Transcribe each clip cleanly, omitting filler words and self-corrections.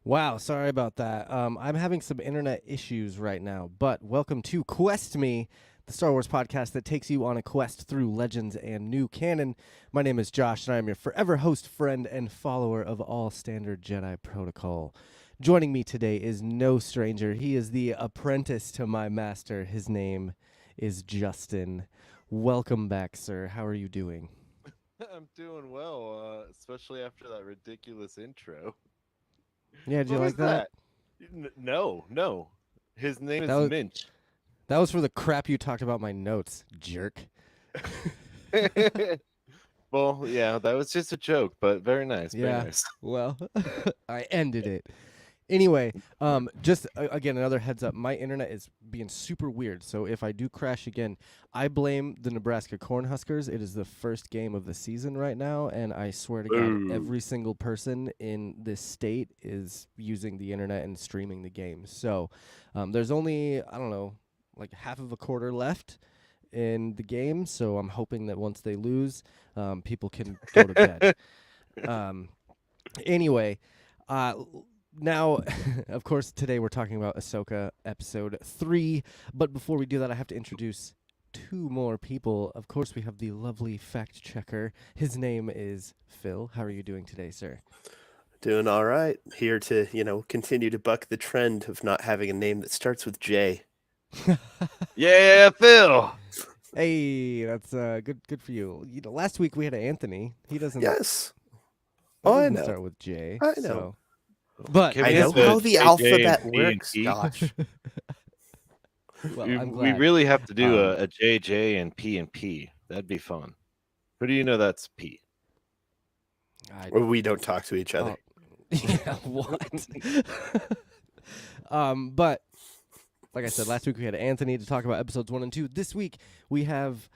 Wow, sorry about that. I'm having some internet issues right now, but welcome to Quest Me, the Star Wars podcast that takes you on a quest through Legends and New Canon. My name is Josh, and I am your forever host, friend, and follower of all standard Jedi protocol. Joining me today is no stranger. He is the apprentice to my master. His name is Justin. Welcome back, sir. How are you doing? I'm doing well, especially after that ridiculous intro. Yeah, did you What was like that? that? No. His name That is was Minch. that was for the crap you talked about my notes, jerk. Well, yeah, that was just a joke, but very nice, very Yeah. nice. Well, I ended it. Anyway, just again another heads up. My internet is being super weird, so if I do crash again, I blame the Nebraska Cornhuskers. It is the first game of the season right now, and I swear to God, Boo. every single person in this state is using the internet and streaming the game. So, there's only I don't know, like half of a quarter left in the game. So I'm hoping that once they lose, people can go to bed. Um, Anyway, now, of course, today we're talking about Ahsoka episode 3. But before we do that, I have to introduce two more people. Of course, we have the lovely fact checker. His name is Phil. How are you doing today, sir? Doing all right. Here to, continue to buck the trend of not having a name that starts with J. Yeah, Phil. Hey, that's good for you. You know, last week we had Anthony. He doesn't Yes. that Oh, I doesn't know. start with J. I know. So, but Can I we know have this a how week, the JJ and alphabet P and works, P? Josh. well, We I'm we glad. really have to do Um, a JJ and P. That'd be fun. Who do you know that's P? I We don't talk to each other. oh, yeah, what? But like I said, last week we had Anthony to talk about episodes 1 and 2. This week we have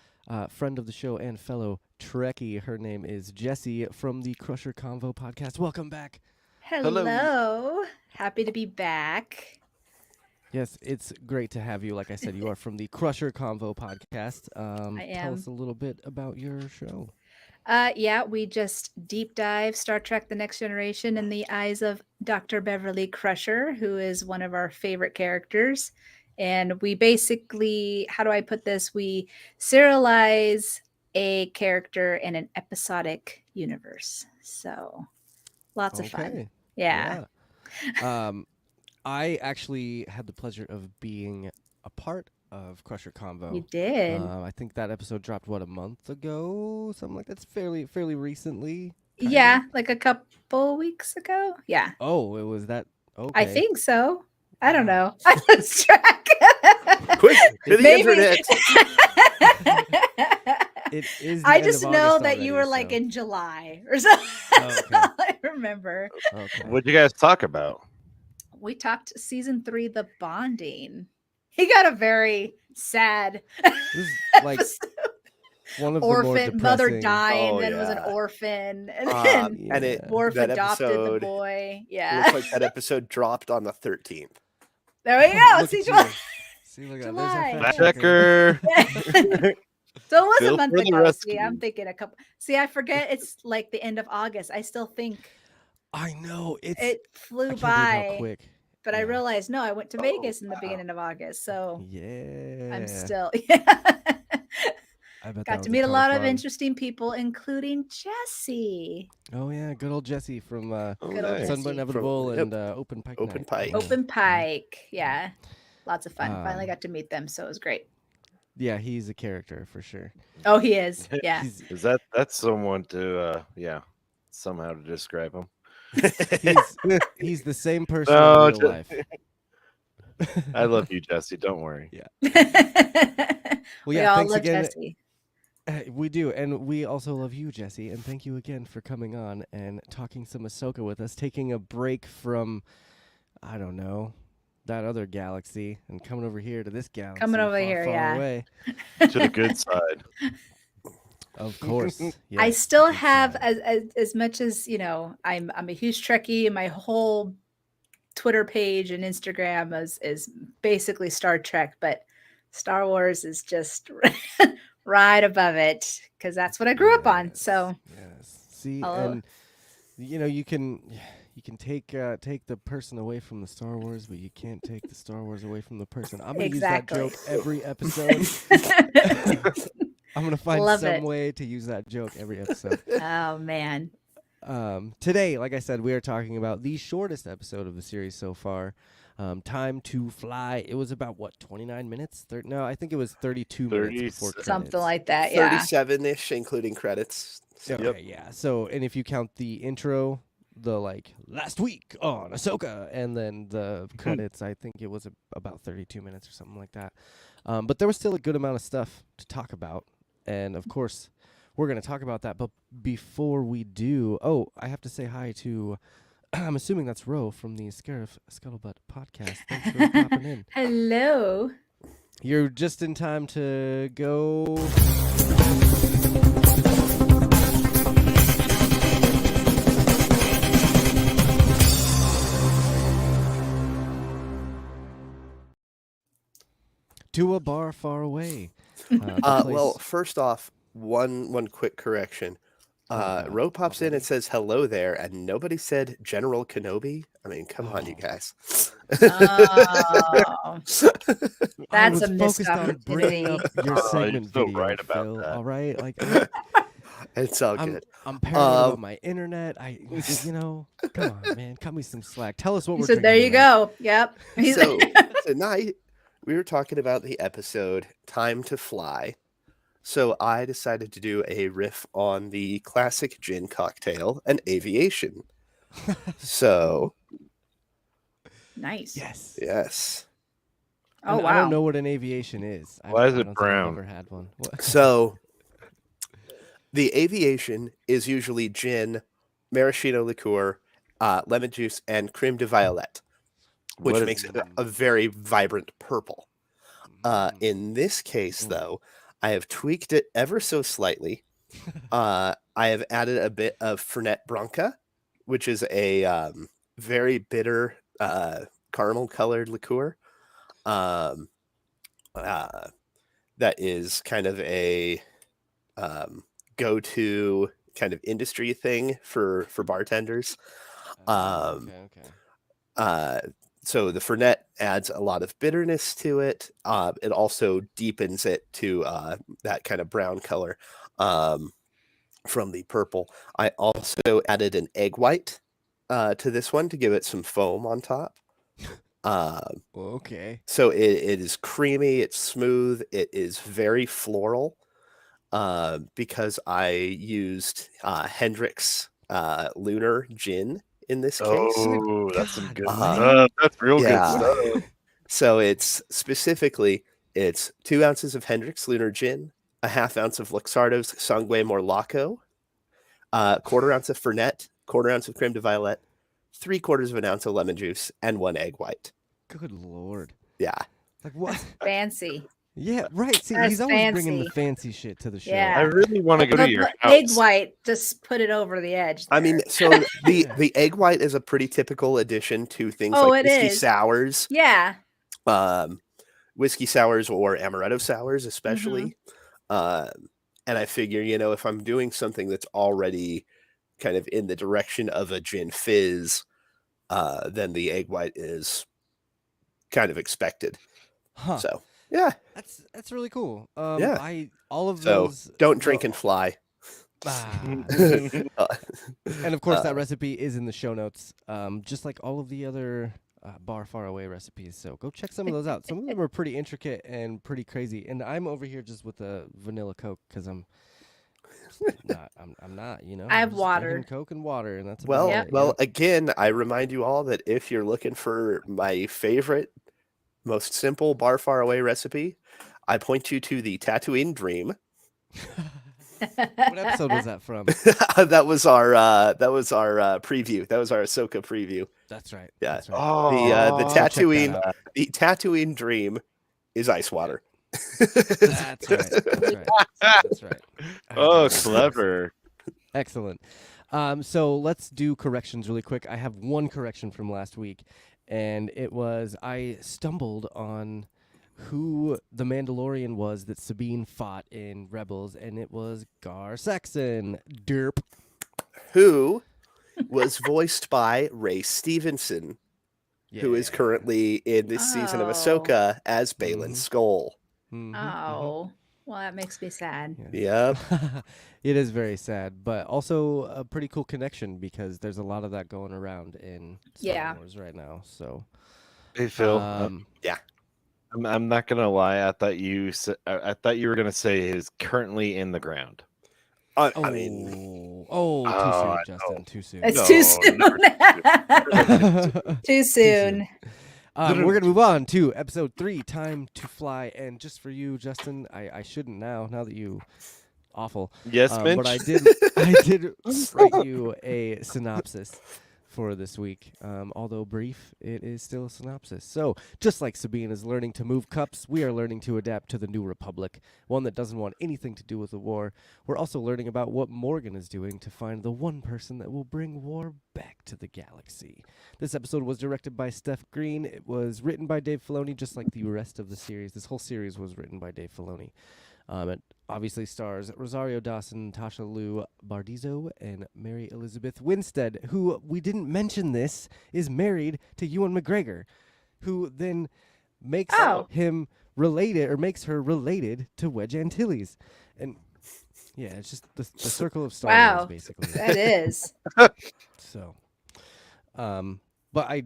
friend of the show and fellow Trekkie. Her name is Jessi from the Crusher Convo podcast. Welcome back. Hello. Hello. Happy to be back. Yes, it's great to have you. Like I said, you are from the Crusher Convo podcast. I Tell us am. a little bit about your show. Yeah, we just deep dive Star Trek The Next Generation in the eyes of Dr. Beverly Crusher, who is one of our favorite characters. And we basically, how do I put this? We serialize a character in an episodic universe. So lots of fun. Okay. Yeah. Yeah. Um, I actually had the pleasure of being a part of Crusher You Convo. did. I think that episode dropped a month ago, something like that's fairly recently, kind Yeah, of. like a couple weeks ago. Yeah. Oh, it was that. I Okay. think so. I don't Wow. know. I lost track. Quick to the Maybe. internet. It is the I end just of know August that you were already, like so in July or something. That's okay. all I remember. Okay. What'd you guys talk about? We talked season 3, the bonding. He got a very sad This is like episode. one of the more Orphan mother depressing. died Oh, and then was an yeah. orphan and then And it Yeah. Worf that adopted the episode boy. Yeah. looks like that episode dropped on the 13th. There we go. Look See, at you. July. See, look at that. There's our July. fact Yeah. checker. Checker. So it was Phil a month for the ago. See, I'm rescue. thinking a couple. See, I forget it's like the end of August. I still think I know it's. it I flew can't believe how by, quick. but I Yeah. realized no, I went to Oh, Vegas in the wow. beginning of August, so Yeah. I'm still I bet that got was to meet a ton lot of of fun. interesting people, including Jessi. Oh yeah, good old Jessi from Oh, Good old nice. Sun But Jessi. Inevitable Yep. and Open Pike Open Night. Pike. Yeah. Open Pike. Yeah. Lots of fun. Finally Um, got to meet them, so it was great. Yeah, he's a character for sure. Oh, he is. Yeah. He's Is that's someone to somehow to describe him? he's the same person No, in real life. I love you, Jesse. Don't worry. Yeah. we Well, yeah. all Thanks love again. Jessi. We do, and we also love you, Jessi. And thank you again for coming on and talking some Ahsoka with us, taking a break from, I don't know, that other galaxy, and coming over here to this galaxy, Coming over far, here, far yeah. away. To the good side. Of course, I yes, still good have side. as much as I'm a huge Trekkie, and my whole Twitter page and Instagram is basically Star Trek, but Star Wars is just right above it because that's what I grew up on. So Yes. See, I'll- and you know, you can You can take the person away from the Star Wars, but you can't take the Star Wars away from the person. I'm gonna use that Exactly. joke every episode. I'm gonna find Love some it. way to use that joke every episode. Oh man. Today, like I said, we are talking about the shortest episode of the series so far. Time to Fly. It was about what, 29 minutes? No, I think it was 32 minutes before credits. Something like that. Yeah. 37-ish, including credits. So- Okay, yeah. So, and if you count the intro, the like last week on Ahsoka, and then the credits, I think it was about 32 minutes or something like that. But there was still a good amount of stuff to talk about, and of course, we're going to talk about that. But before we do, I have to say hi to. I'm assuming that's Ro from the Scarif Scuttlebutt podcast. Thanks for popping in. Hello. You're just in time to go. To a bar far away. The Well, place- first off, one quick correction. God, Ro pops in already? and says hello there, and nobody said General Kenobi. I mean, come on, you Oh. guys. Oh, I that's was a missed focused on bringing up opportunity. your Oh, you're segment so video, right about Phil. that. All right, like It's all I'm good. paranoid Um, about my internet. Come on, man, cut me some slack. Tell us what He we're said, "There you drinking tonight." go." Yep. He's So tonight we were talking about the episode Time to Fly. So I decided to do a riff on the classic gin cocktail and aviation. So nice. Yes. yes. Oh And wow. I don't know what an aviation is. Why is I it don't think I've brown? ever had one. What? So the aviation is usually gin, maraschino liqueur, lemon juice, and creme de violette, which What is- makes it a very vibrant purple. In this case, Mm. though, I have tweaked it ever so slightly. I have added a bit of Fernet Branca, which is a very bitter caramel-colored liqueur. That is kind of a go-to kind of industry thing for bartenders. Okay. So the Fernet adds a lot of bitterness to it. It also deepens it to that kind of brown color from the purple. I also added an egg white to this one to give it some foam on top. Okay. So it is creamy, it's smooth, it is very floral because I used Hendrick's Lunar Gin in this case. Oh, that's some God, good man. stuff. That's real Yeah. good stuff. So it's 2 ounces of Hendrick's Lunar Gin, a half ounce of Luxardo's Sangue Morlaco, quarter ounce of Fernet, quarter ounce of creme de violette, 3/4 of an ounce of lemon juice, and 1 egg white. Good lord. Yeah. Like what? Fancy. Yeah, right. See, That's he's always bringing the fancy. fancy shit to the show. Yeah. I really want to go to your Egg house. white just put it over the edge. I mean, there. so the egg white is a pretty typical addition to things Oh, like it whiskey is. sours, Yeah. whiskey sours or amaretto sours, especially. Mm-hmm. And I figure, if I'm doing something that's already kind of in the direction of a gin fizz, then the egg white is kind of expected. Huh. So yeah. That's really cool. Yeah. All of So those don't drink and fly. and of course that Uh, recipe is in the show notes. Just like all of the other bar far away recipes. So go check some of those out. Some of them are pretty intricate and pretty crazy. And I'm over here just with a vanilla Coke because I'm not. I have I'm just drinking water. Coke and water, and that's Well, about it, well, again, I remind you all that if you're looking for my favorite, most simple bar far away recipe, I point you to the Tatooine Dream. What episode was that from? that was our preview. That was our Ahsoka preview. That's right. Yeah. That's right. Oh, The Go check that Tatooine out. the Tatooine Dream is ice water. That's right. That's right. That's right. oh, clever. Excellent. So let's do corrections really quick. I have one correction from last week, and it was I stumbled on who the Mandalorian was that Sabine fought in Rebels, and it was Gar Saxon. Derp. Who was voiced by Ray Stevenson, who is currently in this season of Oh. Ahsoka as Baylan Mhm. Skoll. Oh, well, that makes me sad. Yep. It is very sad, but also a pretty cool connection because there's a lot of that going around in Star Yeah. Wars right now. So, Hey Phil, Yeah. I'm not gonna lie. I thought you were gonna say is currently in the ground. I oh, mean, too Oh, soon, I Justin. know. Too soon. It's No, too soon. never Too soon. We're gonna move on to episode 3, Time to Fly. And just for you, Justin, I shouldn't now that you awful. Yes, Minch. But I did write you a synopsis for this week. Although brief, it is still a synopsis. So, just like Sabine is learning to move cups, we are learning to adapt to the New Republic, one that doesn't want anything to do with the war. We're also learning about what Morgan is doing to find the one person that will bring war back to the galaxy. This episode was directed by Steph Green. It was written by Dave Filoni, just like the rest of the series. This whole series was written by Dave Filoni. It obviously stars Rosario Dawson, Tasha Lou Bardizzo, and Mary Elizabeth Winstead, who, we didn't mention this, is married to Ewan McGregor, who then makes him related, or makes her related to Wedge Antilles. And yeah, it's just the circle of Star Wars, basically. That is. So, but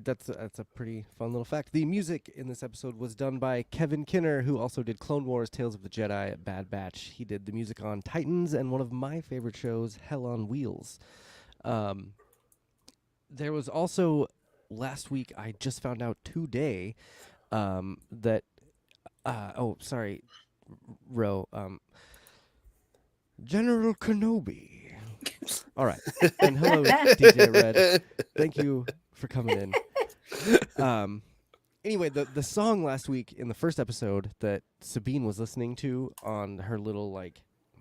that's a pretty fun little fact. The music in this episode was done by Kevin Kinner, who also did Clone Wars, Tales of the Jedi, Bad Batch. He did the music on Titans and one of my favorite shows, Hell on Wheels. There was also, last week, I just found out today, that, Ro, General Kenobi. All right. And hello, DJ Red. Thank you for coming in. Anyway, the song last week in the first episode that Sabine was listening to on her little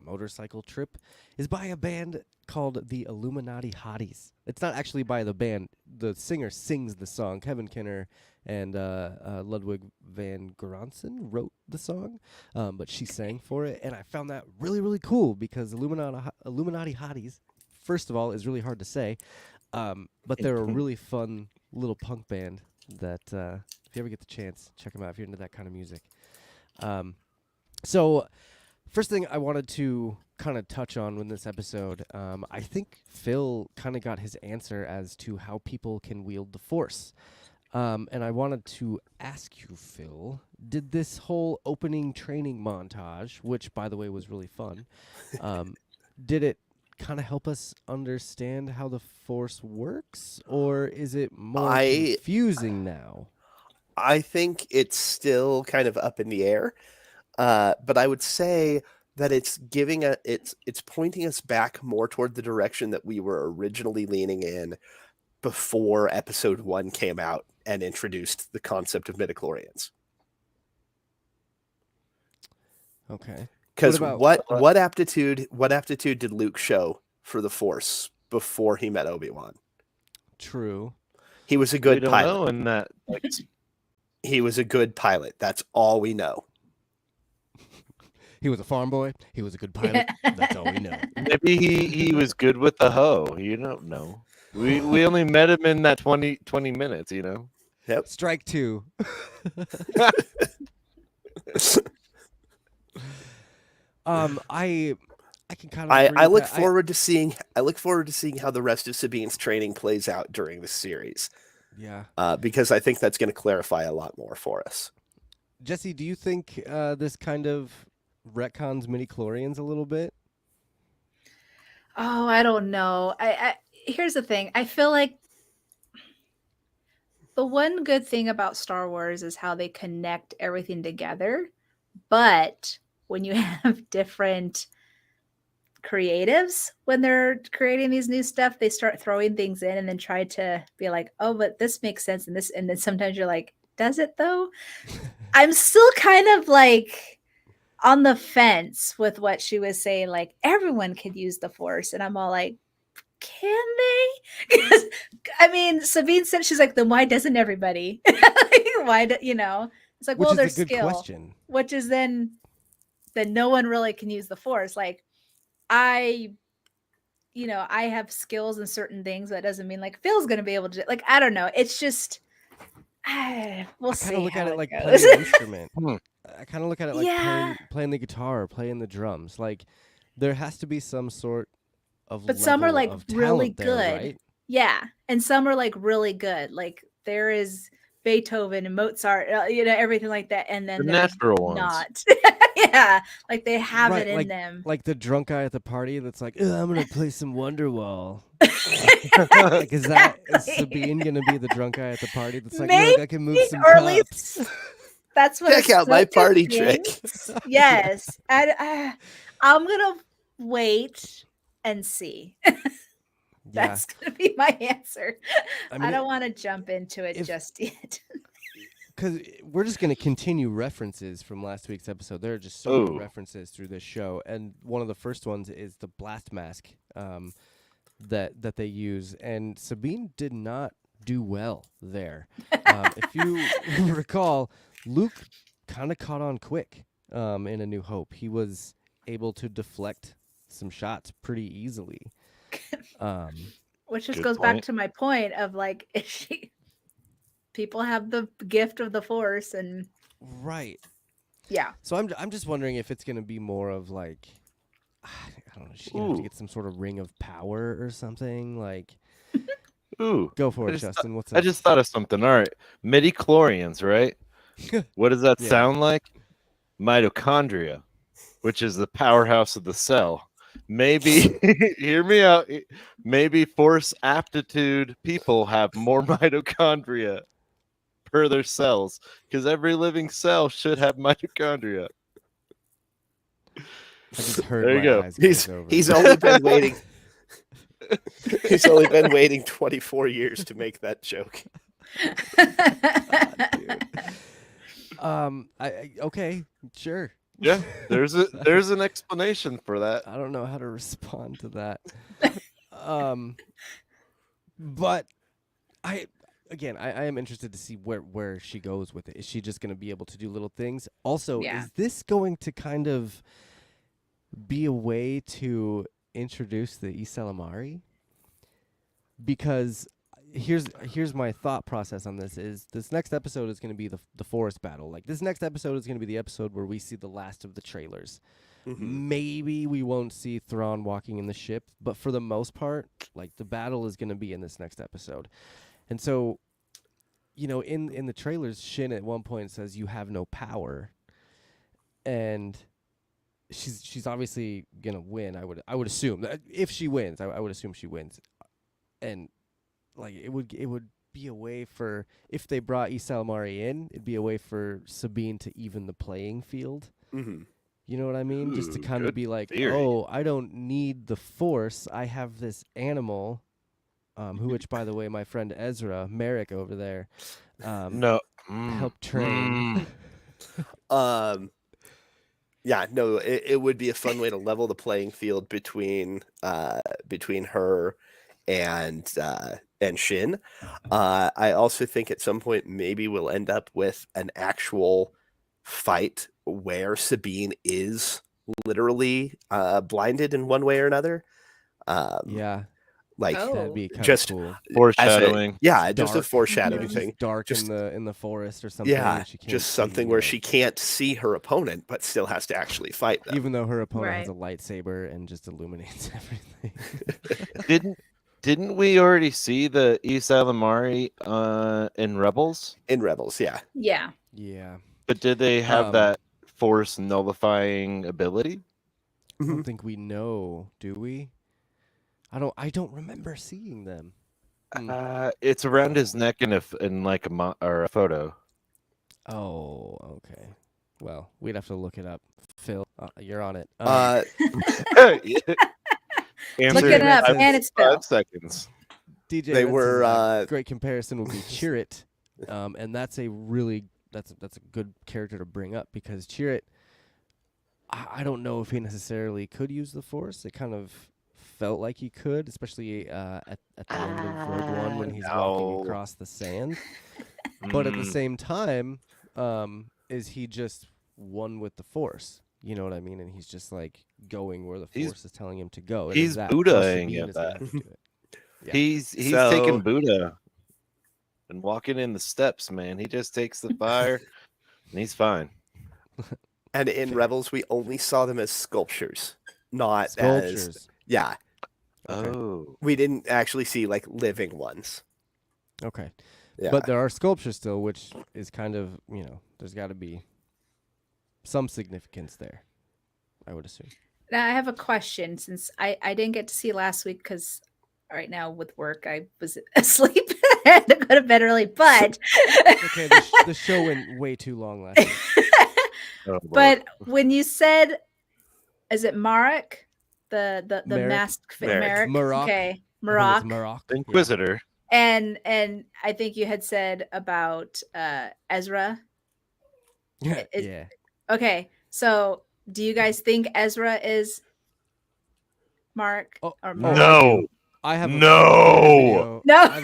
motorcycle trip is by a band called the Illuminati Hotties. It's not actually by the band. The singer sings the song. Kevin Kinner and Ludwig van Goranson wrote the song, but she sang for it, and I found that really, really cool because Illuminati Hotties, first of all, is really hard to say, but they're a really fun little punk band that if you ever get the chance, check them out if you're into that kind of music. So first thing I wanted to kind of touch on in this episode, I think Phil kind of got his answer as to how people can wield the Force. And I wanted to ask you, Phil, did this whole opening training montage, which, by the way, was really fun, did it kind of help us understand how the Force works, or is it more confusing now? I think it's still kind of up in the air, but I would say that it's pointing us back more toward the direction that we were originally leaning in before episode 1 came out and introduced the concept of midichlorians. Okay. Because what aptitude did Luke show for the Force before he met Obi-Wan? True. He was a good pilot. Know in that, he was a good pilot. That's all we know. He was a farm boy. He was a good pilot. That's all we know. Maybe he was good with the hoe. You don't know. We only met him in that 20 minutes, you know. Yep. Strike 2. I can kind of I look forward to seeing how the rest of Sabine's training plays out during the series. Yeah. Because I think that's going to clarify a lot more for us. Jessi, do you think this kind of retcons midichlorians a little bit? Oh, I don't know. I here's the thing. I feel like the one good thing about Star Wars is how they connect everything together. But when you have different creatives, when they're creating these new stuff, they start throwing things in and then try to be like, oh, but this makes sense. And then sometimes you're like, does it though? I'm still kind of like on the fence with what she was saying. Like, everyone could use the Force. And I'm all like, can they? Because I mean, Sabine said, she's like, then why doesn't everybody? Why do it's like, Which well, is there's a good skill, question. which is then no one really can use the Force. Like, I I have skills in certain things. That doesn't mean like Phil's going to be able to, like, I don't know. It's just, we'll I kind see of look how at it it like goes. playing an instrument. Hmm. I kind of look at it like Yeah. playing the guitar, or playing the drums. Like there has to be some sort of But some are level like of really talent there, good. right? Yeah. And some are like really good. Like there is Beethoven and Mozart, everything like that. And The then there's natural ones. not. Yeah. Like they have Right, it in them. like the drunk guy at the party that's like, "Ugh, I'm gonna play some Wonderwall." Like, is Sabine gonna be the drunk guy at the party that's like, Maybe, "Look, I can move some or at cups." least that's what Check out my Ahsoka party trick. thinks. Yes. I'm going to wait and see. Yeah, That's going to be my answer. I mean, I don't want to jump into it if- just yet. because we're just gonna continue references from last week's episode. There are just so many Ooh. references through this show, and one of the first ones is the blast mask that they use, and Sabine did not do well there. If you recall, Luke kind of caught on quick in A New Hope. He was able to deflect some shots pretty easily. Which just Good goes back point. to my point of like, people have the gift of the Force, and Right. yeah. So I'm just wondering if it's gonna be more of like, I don't know, she's gonna have to Ooh. get some sort of ring of power or something. Like, Ooh. go for I it, just Justin. What's I up? just thought of something. All right. Midi-chlorians, right? What does that Yeah. sound like? Mitochondria, which is the powerhouse of the cell. Maybe, hear me out. Maybe force aptitude people have more mitochondria per their cells, because every living cell should have mitochondria. I just heard There you my go. eyes glaze over. He's only been waiting. He's only been waiting 24 years to make that joke. Dude. Okay, sure. Yeah, there's an explanation for that. I don't know how to respond to that. But I am interested to see where she goes with it. Is she just going to be able to do little things? Also, Yeah. is this going to kind of be a way to introduce the Isalamari? Because here's my thought process on this: is this next episode is going to be the forest battle. Like, this next episode is going to be the episode where we see the last of the trailers. Maybe we won't see Thrawn walking in the ship, but for the most part, like, the battle is going to be in this next episode. And so, in the trailers, Shin at one point says, "You have no power," and she's obviously gonna win. I would assume if she wins, I would assume she wins, and like it would be a way for, if they brought Isalamari in, it'd be a way for Sabine to even the playing field. Mm-hmm. You know what I mean? Just to Ooh, kind of good be like, theory. oh, I don't need the Force. I have this animal, which, by the way, my friend Ezra Merrick over there, No. helped train. Yeah, no, it would be a fun way to level the playing field between her and Shin. I also think at some point maybe we'll end up with an actual fight where Sabine is literally blinded in one way or another. Yeah, Like that'd be kind of just cool. Foreshadowing. just a Dark. foreshadowing Mhm. thing. Dark Just- in the forest or something. Yeah, and she can't just see, something where like, she can't see her opponent, but still has to actually fight them. even though her opponent has a Right. lightsaber and just illuminates everything. Didn't we already see the Isalamari in Rebels? In Rebels, yeah. Yeah. Yeah, But did they have Um, that force nullifying ability? I Mhm. don't think we know, do we? I don't remember seeing them. It's around his neck in a photo. Oh, okay. Well, we'd have to look it up. Phil, you're on it. Answer Look it in up, five- and it's Phil. 5 seconds. DJ, They Vince's, were, great comparison would be Chirrut, and that's a good character to bring up, because Chirrut, I don't know if he necessarily could use the Force. It kind of felt like he could, especially at the end of Rogue One when he's walking No. across the sand. But at the Mm, same time, is he just one with the Force? You know what I mean? And he's just like going where the He's- Force is telling him to go. And he's is that Buddha-ing Sabine at is gonna that. have to do it. Yeah. He's So- taking Buddha and walking in the steps, man. He just takes the fire and he's fine. And in Fair. Rebels, we only saw them as sculptures, not as Sculptures. yeah. Okay. Oh, We didn't actually see like living ones. Okay. Yeah. But there are sculptures still, which is kind of, there's got to be some significance there, I would assume. Now I have a question since I didn't get to see last week because right now with work I was asleep. I had to go to bed early, but Okay, the show went way too long last week. oh, Lord. but when you said, is it Marek, the Merrick? masked Merrick. Marok. Okay, I think Marok. it's Marok. The Inquisitor. And I think you had said about Ezra. Yeah. It- yeah. Okay, so do you guys think Ezra is Mark Oh, or oh, Mark? No. I have No. No. I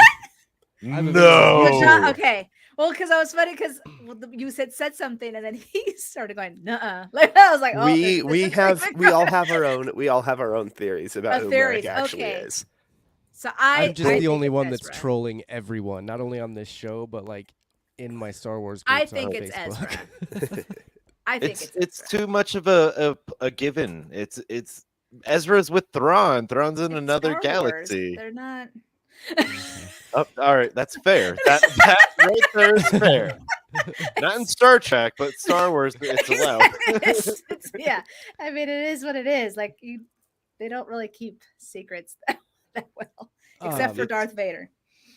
have a video. No. But not- okay. Well, because I was funny because you said something and then he started going, nuh-uh. Like I was like, oh, we all have our own theories about who theories, Merrick actually okay. is. So I'm just I the think only it's one that's Ezra. trolling everyone, not only on this show, but like in my Star Wars I groups on think it's Facebook. Ezra. I think It's Ezra. too much of a given. It's Ezra's with Thrawn. Thrawn's in It's another Star Wars. galaxy. They're not. Oh, all right, that's fair. That right there is fair. Not in Star Trek, but Star Wars, it's allowed. Yeah, I mean, it is what it is. Like they don't really keep secrets that well, except for it's- Darth Vader.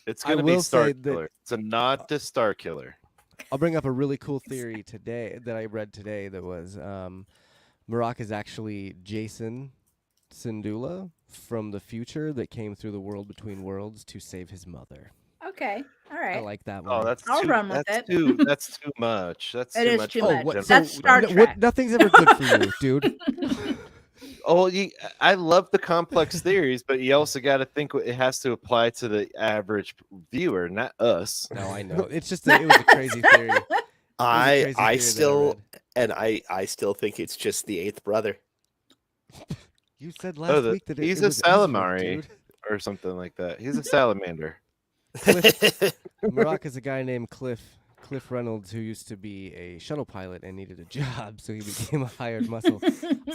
It's I going to be will Star say that- Killer. It's a nod to Star Killer. I'll bring up a really cool theory today that I read today that was Marok is actually Jason Syndulla from the future that came through the world between worlds to save his mother. Okay, all right. I like that one. Oh, that's I'll too, run with that's it. too that's too much. That's It too is much. too for much. what- Jim That's so Star no- Trek. nothing's ever good for you, dude. Oh, I love the complex theories, but you also got to think it has to apply to the average viewer, not us. No, I know. It's just it was a crazy theory. It was a I crazy theory that still read. I still think it's just the eighth brother. You said last the- week that he's it a was Ezra, Salamari. dude. Or something like that. He's a salamander. Marok is a guy named Cliff Reynolds who used to be a shuttle pilot and needed a job, so he became a hired muscle.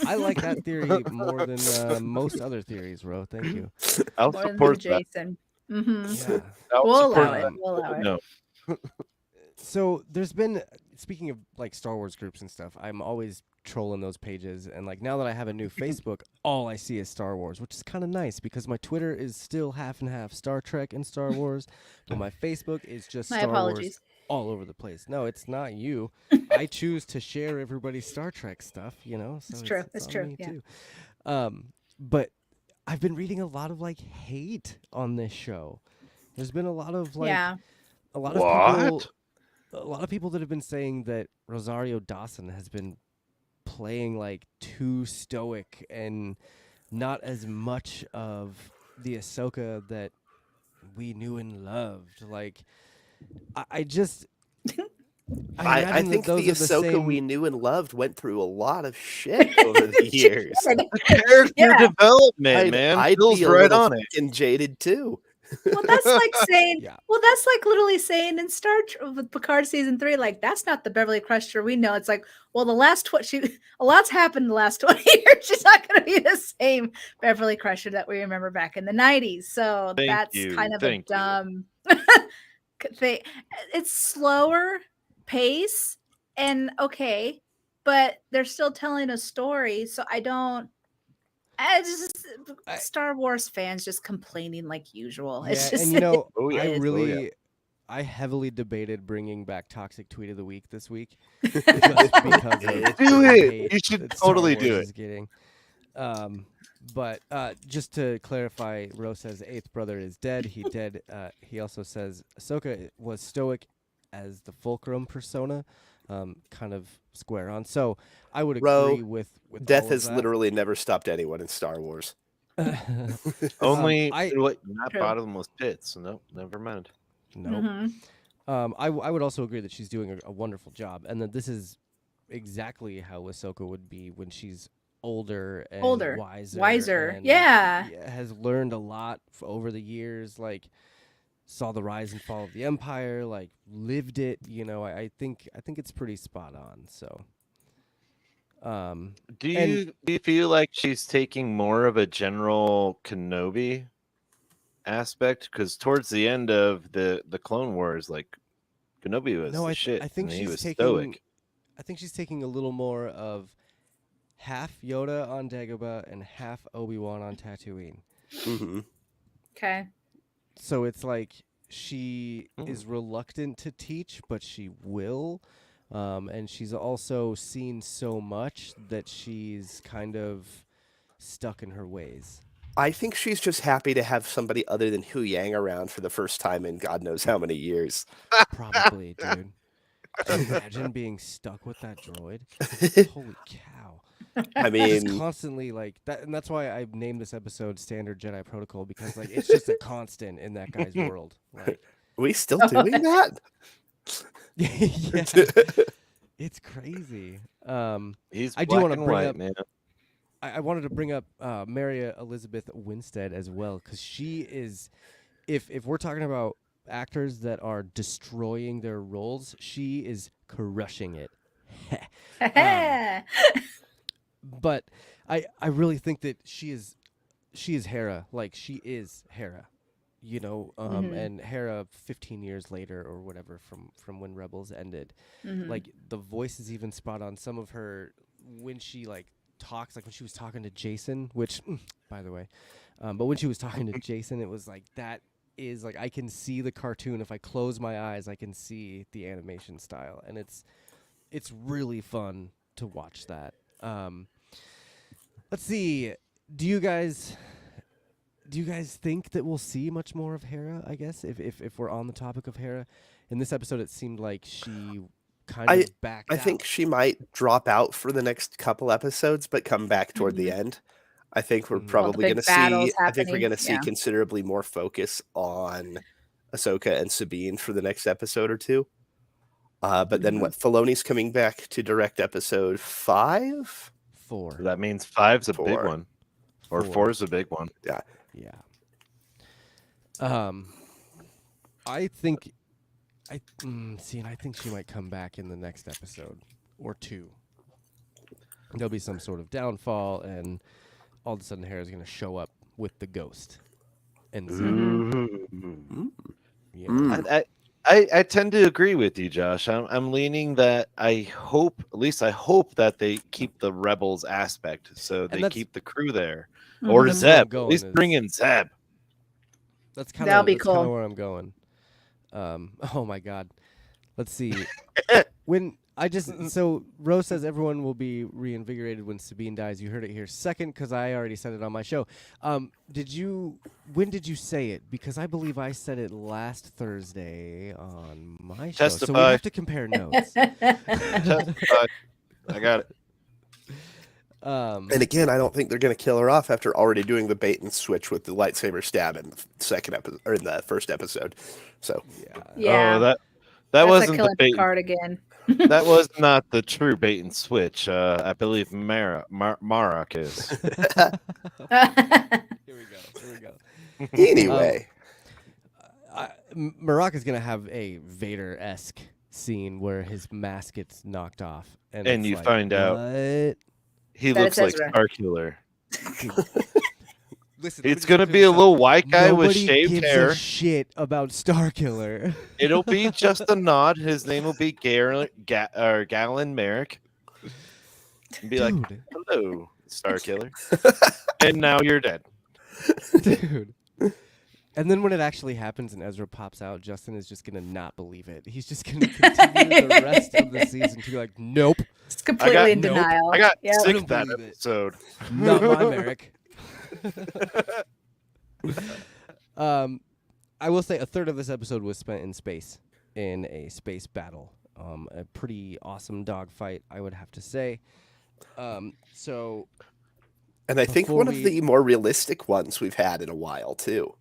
I like that theory more than most other theories, Ro. Thank you. I'll More than support that. Jason. Mm-hmm. Yeah. I'll We'll support allow it. that. We'll allow it. No. So there's been, speaking of like Star Wars groups and stuff, I'm always trolling those pages, and like now that I have a new Facebook, all I see is Star Wars, which is kind of nice because my Twitter is still half and half Star Trek and Star Wars, but my Facebook is just My Star apologies. Wars all over the place. No, it's not you. I choose to share everybody's Star Trek stuff, so It's true. It's on true, me yeah. too. But I've been reading a lot of like hate on this show. There's been a lot of like Yeah. a lot of people a lot of people that have been saying that Rosario Dawson has been playing like too stoic and not as much of the Ahsoka that we knew and loved. Like, I just, I imagine think that the those are Ahsoka same- we knew and loved went through a lot of shit over the years. Character Yeah. development, man. I'd Bill's be a right little on it. fucking jaded too. Well, that's like saying, Yeah. well, that's like literally saying in with Picard season 3, like that's not the Beverly Crusher we know. It's like, well, the last a lot's happened in the last 20 years. She's not going to be the same Beverly Crusher that we remember back in the 90s. So Thank that's you, kind of thank a you. dumb thing. It's slower pace and okay, but they're still telling a story. So Star Wars fans just complaining like usual. Yeah, It's just and Oh, yeah. I Oh, yeah. really, I heavily debated bringing back Toxic Tweet of the Week this week. Just because of Do the it. hate You should that Star totally Wars do it. is getting. But just to clarify, Rose says eighth brother is dead. He dead. He also says Ahsoka was stoic as the fulcrum persona, kind of square on. So I would Ro, agree with Death all of has that. literally nenever stopped anyone in Star Wars. Only I- not True. bottomless pits. No, never mind. no. Mhm. I would also agree that she's doing a wonderful job, and that this is exactly how Ahsoka would be when she's older and Older, wiser, wiser. and Yeah. has learned a lot over the years. Like saw the rise and fall of the Empire, like lived it. I think it's pretty spot on. So, Do and you feel like she's taking more of a General Kenobi aspect? Because towards the end of the Clone Wars, like Kenobi was no, the I shit, think and he she's was taking. stoic. I think she's taking a little more of half Yoda on Dagobah and half Obi-Wan on Tatooine. Hmm. Okay. So it's like she Mm. is reluctant to teach, but she will. And she's also seen so much that she's kind of stuck in her ways. I think she's just happy to have somebody other than Hu Yang around for the first time in God knows how many years. Probably, dude. Can you imagine being stuck with that droid? Holy cow. I Just mean, constantly like that, and that's why I named this episode Standard Jedi Protocol, because like it's just a constant in that guy's world. Like are we still doing that? yeah, it's crazy. He's I do black want to and bring white, up man. I wanted to bring up Mary Elizabeth Winstead as well, because she is, if we're talking about actors that are destroying their roles, she is crushing it. But I really think that she is Hera, like she is Hera, Mhm. and Hera 15 years later or whatever from when Rebels ended. Mhm. Like the voice is even spot on. Some of her when she like talks, like when she was talking to Jason, which by the way, but when she was talking to Jason, it was like that is like I can see the cartoon. If I close my eyes, I can see the animation style, and it's really fun to watch that. Let's see. Do you guys think that we'll see much more of Hera? I guess if we're on the topic of Hera, in this episode, it seemed like she kind I of backed I out. think she might drop out for the next couple episodes, but come back toward the Mhm. end. I think we're Mhm. Well, the probably going big to battles see. I think we're happening. going to see Yeah. considerably more focus on Ahsoka and Sabine for the next episode or two. But then Mhm. what? Filoni's coming back to direct episode 5, Four. So that means 5's a big 4. one, or Four. 4's a big one. Yeah, Yeah. I think and I think she might come back in the next episode or two. There'll be some sort of downfall, and all of a sudden, Hera's going to show up with the ghost and Zeb. Ooh. Mm. I tend to agree with you, Josh. I'm leaning that I hope, at least I hope that they keep the rebels aspect, so And they that's keep the crew there, Mhm. or That's where I'm Zeb. At going least bring is- in Zeb. that's kind That'll of be that's kind of cool. where I'm going. Oh my God. Let's see. When I just so Rose says everyone will be reinvigorated when Sabine dies. You heard it here second because I already said it on my show. When did you say it? Because I believe I said it last Thursday on my show. So we Testify. have to compare notes. Testify. I got it. And again, I don't think they're going to kill her off after already doing the bait and switch with the lightsaber stab in the second episode or in the first episode. So Yeah. Yeah. Oh, that That's wasn't like the killing bait. Picard again. That was not the true bait and switch. I believe Marak is. Here we go. anyway, Marak is gonna have a Vader-esque scene where his mask gets knocked off, and And it's you like, find out what? he That looks it's like Ezra. Starkiller. Dude. Listen, It's gonna be a little white guy with shaved gives hair. a shit about Starkiller. It'll be just a nod. His name will be Galen Merrick. And be like, Dude, hello, Starkiller. And now you're dead. dude. And then when it actually happens and Ezra pops out, Justin is just gonna not believe it. He's just gonna continue the rest of the season to be like, nope, It's completely in nope. denial. I got Yep. sick don't that believe it. episode. not my Merrick. I will say a third of this episode was spent in space, in a space battle. A pretty awesome dogfight, I would have to say. So and I think before one of we- the more realistic ones we've had in a while too.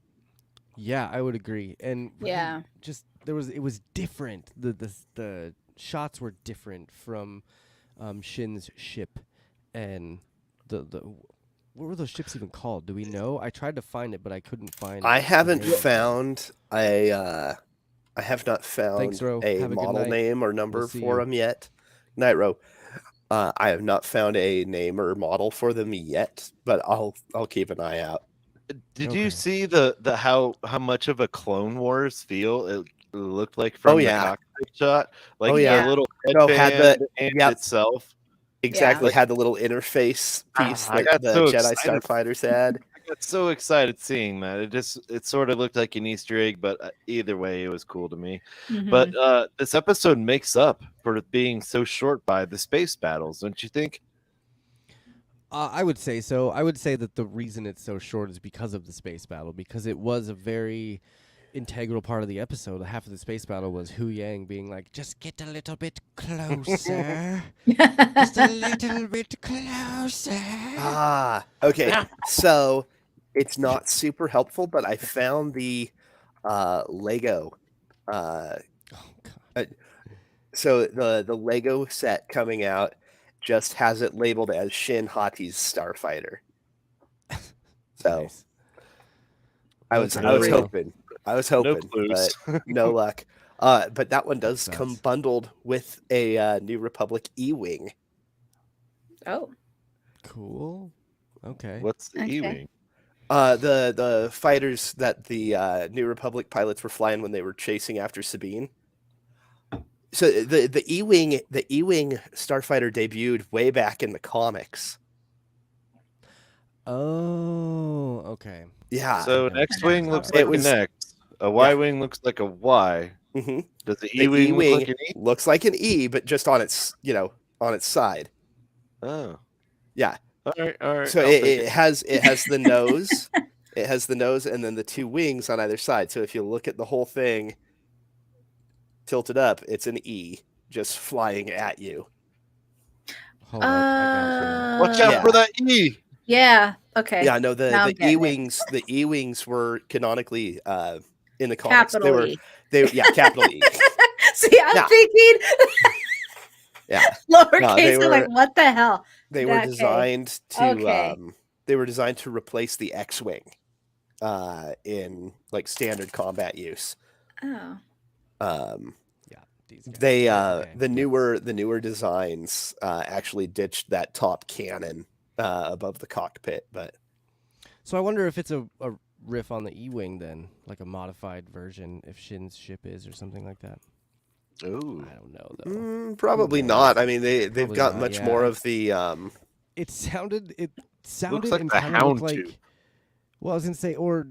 yeah, I would agree. And really Yeah. just it was different. The shots were different from Shin's ship, and the what were those ships even called? Do we know? I tried to find it, but I couldn't find. I the haven't name of them. found a. I have not Thanks, found Ro. a Have a good model night. name or number see for you. them yet. Night Row. I have not found a name or model for them yet, but I'll keep an eye out. Did Okay. you see the how much of a Clone Wars feel it looked like from the yeah. cockpit shot? Like Oh, the yeah. little No, had the- headband and yep. itself. Exactly, Like- had the little interface piece I that got the so Jedi excited. starfighters had. I got so excited seeing that. It sort of looked like an Easter egg, but either way, it was cool to me. Mhm. But this episode makes up for it being so short by the space battles, don't you think? I would say so. I would say that the reason it's so short is because of the space battle, because it was a very integral part of the episode. Half of the space battle was Hu Yang being like, "Just get a little bit closer, just a little bit closer." Okay. So it's not super helpful, but I found the Lego. Oh God. So the Lego set coming out just has it labeled as Shin Hati's Starfighter. So Nice. I was Okay, no- hoping. I was No hoping, clues. but no luck. But that one does Sucks. come bundled with a New Republic E-wing. Oh, Cool. Okay. What's the Okay. E-wing? The fighters that the New Republic pilots were flying when they were chasing after Sabine. So the E-wing starfighter debuted way back in the comics. Oh, okay. Yeah. So Okay. an X-wing looks It like was- an X. A Y-wing looks like a Y. hmm Does the The E-wing E-wing look like an E? looks like an E, but just on its on its side. Oh, Yeah. all right. So I'll it, take it has the nose, it has the nose, and then the two wings on either side. So if you look at the whole thing tilted up, it's an E just flying at you. Hold up. I got Watch out Yeah. for that E. yeah. Okay. Yeah, no, Now the I'm getting it. E-wings, the E-wings were canonically in the comics. Capital E. Capital E. See, I'm Yeah. thinking Yeah. lowercase. they I'm like, were- what the hell? They were Okay. designed to Okay. they were designed to replace the X-wing in like standard combat use. Oh. yeah. These guys. They Okay. the newer designs actually ditched that top cannon above the cockpit, but So I wonder if it's a riff on the E-wing then, like a modified version, if Shin's ship is or something like that. Ooh. I don't know though. probably knows? not. I mean, they've Probably got not, much yeah. more of the It sounded like and the kind of looked Hound like. tube. Well, I was gonna say, oh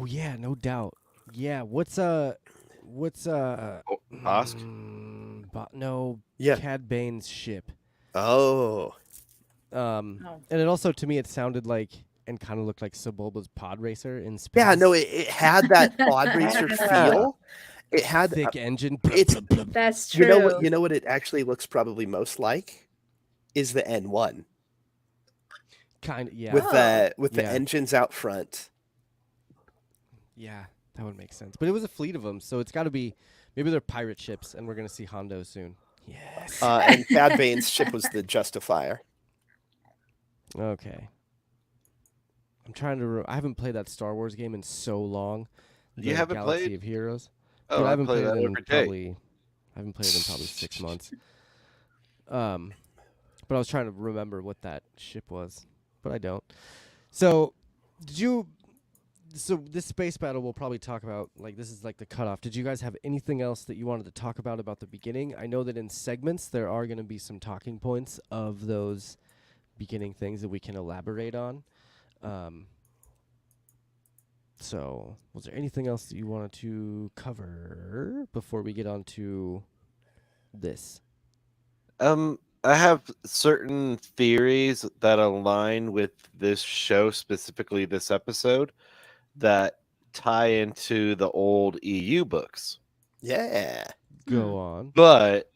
yeah, no doubt. Yeah, what's Osk? no, Yeah. Cad Bane's ship. Oh. And Oh. it also to me it sounded like and kind of looked like Sebulba's pod racer in space. Yeah, no, it had that pod racer feel. It had thick engine. it's- That's true. you know what it actually looks probably most like is the N1 kind of yeah. with the Yeah. engines out front. Yeah, that would make sense. But it was a fleet of them, so it's got to be maybe they're pirate ships, and we're gonna see Hondo soon. Yes. And Cad Bane's ship was the Justifier. Okay. I'm trying to. I haven't played that Star Wars game in so long. You the haven't Galaxy played? of Heroes. Oh, Dude, I I haven't play played that it in every day. probably. I haven't played it in probably 6 months. But I was trying to remember what that ship was, but I don't. So, So this space battle we'll probably talk about. Like this is like the cutoff. Did you guys have anything else that you wanted to talk about the beginning? I know that in segments there are going to be some talking points of those beginning things that we can elaborate on. So, was there anything else that you wanted to cover before we get on to this? I have certain theories that align with this show, specifically this episode, that tie into the old EU books, Yeah. Go on. but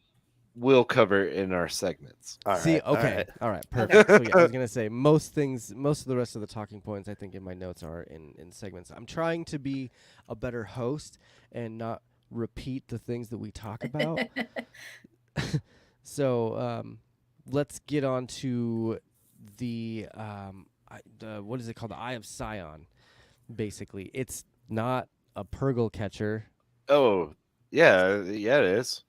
we'll cover it in our segments. All See, right, all okay, right. all right, perfect. So yeah, I was gonna say most of the rest of the talking points I think in my notes are in segments. I'm trying to be a better host and not repeat the things that we talk about. So, let's get on to the what is it called? The Eye of Sion. Basically, it's not a Purgle catcher. Oh, yeah, yeah, it is.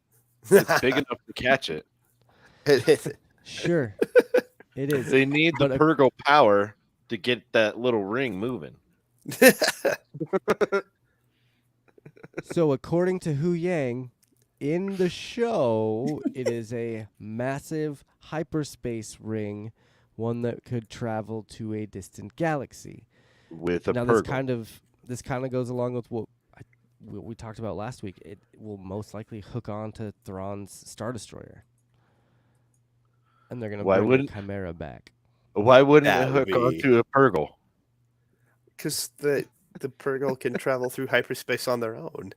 It's big enough to catch it. Sure, it is. They need the But Purgle power to get that little ring moving. so according to Hu Yang, in the show, it is a massive hyperspace ring, one that could travel to a distant galaxy. With a Now Purgle. this kind of goes along with what we talked about last week. It will most likely hook on to Thrawn's Star Destroyer, and they're gonna Why bring the wouldn't Chimera back. why wouldn't That it would hook be- onto a Purgle? Because the Purgle can travel through hyperspace on their own.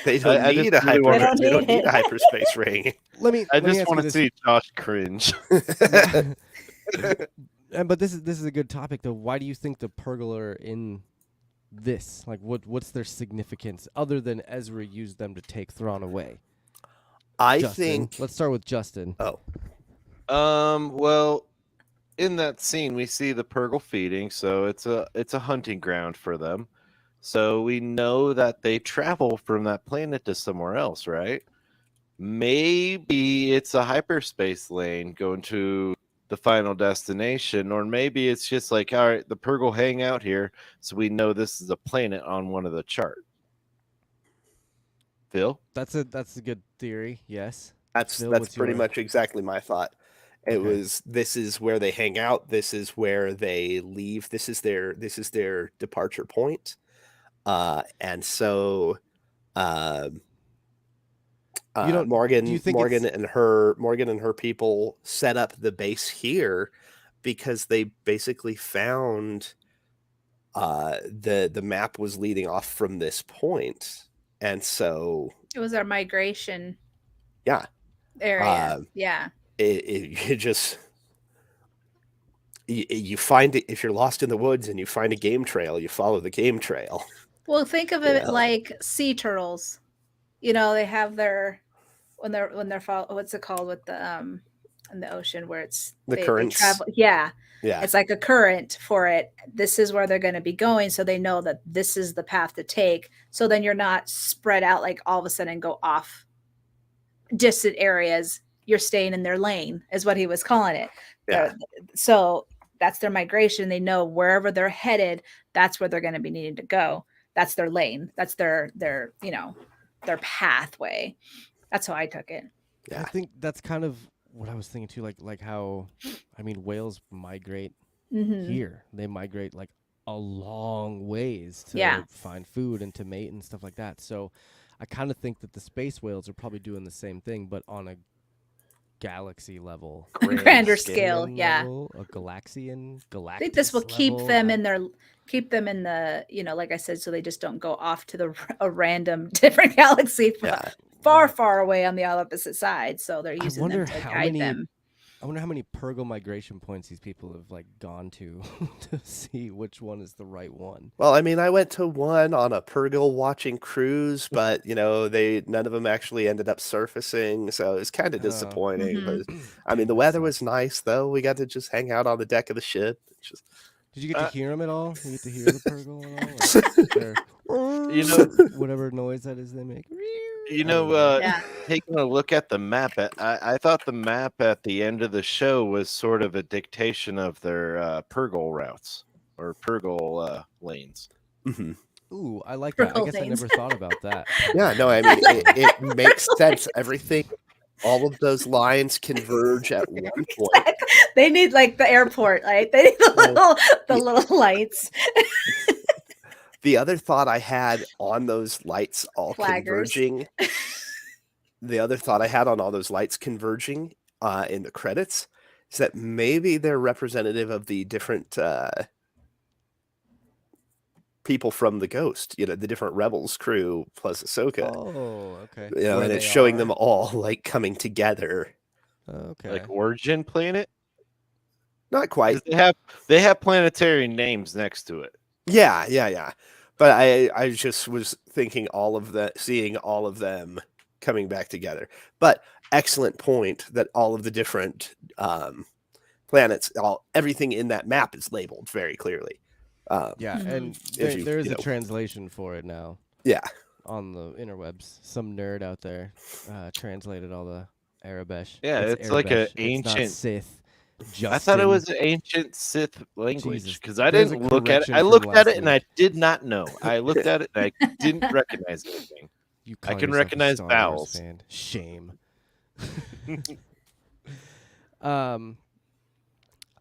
They don't I just need a really wanna- hyperspace. They don't need need it. a hyperspace ring. Let me. I let me just ask want you to this. see Josh cringe. But this is a good topic though. Why do you think the Purgle are in this? Like, what's their significance other than Ezra used them to take Thrawn away? I Justin, think. let's start with Justin. Oh, Well, in that scene we see the Purgle feeding, so it's a hunting ground for them. So we know that they travel from that planet to somewhere else, right? Maybe it's a hyperspace lane going to the final destination, or maybe it's just like, all right, the Purgle hang out here, so we know this is a planet on one of the chart. Phil? That's a good theory. Yes. that's Bill, that's what's pretty yours? much exactly my thought. It Okay. was, this is where they hang out. This is where they leave. This is their departure point. And so um, You don't- Morgan do you think Morgan and her people set up the base here because they basically found the map was leading off from this point, and so It was our migration yeah, area. Uh, Yeah. you just you find it. If you're lost in the woods and you find a game trail, you follow the game trail. Well, think of You it know. like sea turtles. You know, they have their when they're what's it called with the in the ocean where it's The they currents. travel. Yeah. Yeah, It's like a current for it. This is where they're going to be going. So they know that this is the path to take. So then you're not spread out like all of a sudden go off distant areas. You're staying in their lane, is what he was calling it. Yeah. So that's their migration. They know wherever they're headed, that's where they're going to be needing to go. That's their lane. That's their their pathway. That's how I took it. yeah. I think that's kind of what I was thinking too. Like how, I mean, whales migrate Mhm. here. They migrate like a long ways to Yeah. find food and to mate and stuff like that. So I kind of think that the space whales are probably doing the same thing, but on a galaxy level, Grander scale, Galaxian yeah. level, a Galaxian, Galactus. I think this will keep level. them in their the like I said, so they just don't go off to a random different galaxy Yeah. far away on the opposite side. So they're using wonder them to how guide many- them. I wonder how many Purgle migration points these people have like gone to to see which one is the right one. Well, I mean, I went to one on a Purgle watching cruise, but none of them actually ended up surfacing, so it was kind of disappointing. Mhm. But I mean, the weather was nice though. We got to just hang out on the deck of the ship. It's just Did you get to hear them at all? You get to hear the Purgle at all? You know- whatever noise that is they make. Yeah. Taking a look at the map, I thought the map at the end of the show was sort of a dictation of their Purgle routes or Purgle lanes. Mhm. Ooh, I like that. I Purgle guess I lanes. never thought about that. Yeah, no, I mean, it makes sense. Everything, all of those lines converge at one point. They need like the airport, like they need the little lights. The other thought I had on those lights all Flaggers. converging, the other thought I had on all those lights converging in the credits is that maybe they're representative of the different people from the Ghost, the different Rebels crew plus Ahsoka. Oh, okay. And Where it's they showing are? them all like coming together. Okay. Like Origin Planet? Not quite. 'Cause they have planetary names next to it. Yeah. But I just was thinking all of that, seeing all of them coming back together. But excellent point that all of the different planets, everything in that map is labeled very clearly. Yeah, Mhm. and If you, there is you a know, translation for it now yeah, on the interwebs. Some nerd out there translated all the Arabesh. Yeah, It's it's like a Arabesh. It's not ancient. Sith. I thought it Justin. was an ancient Sith language Jesus, because I there's a didn't look at it. correction I from looked at last it and I week. did not know. I looked at it and I didn't recognize anything. You I call can yourself a recognize Star Wars vowels. fan. Shame.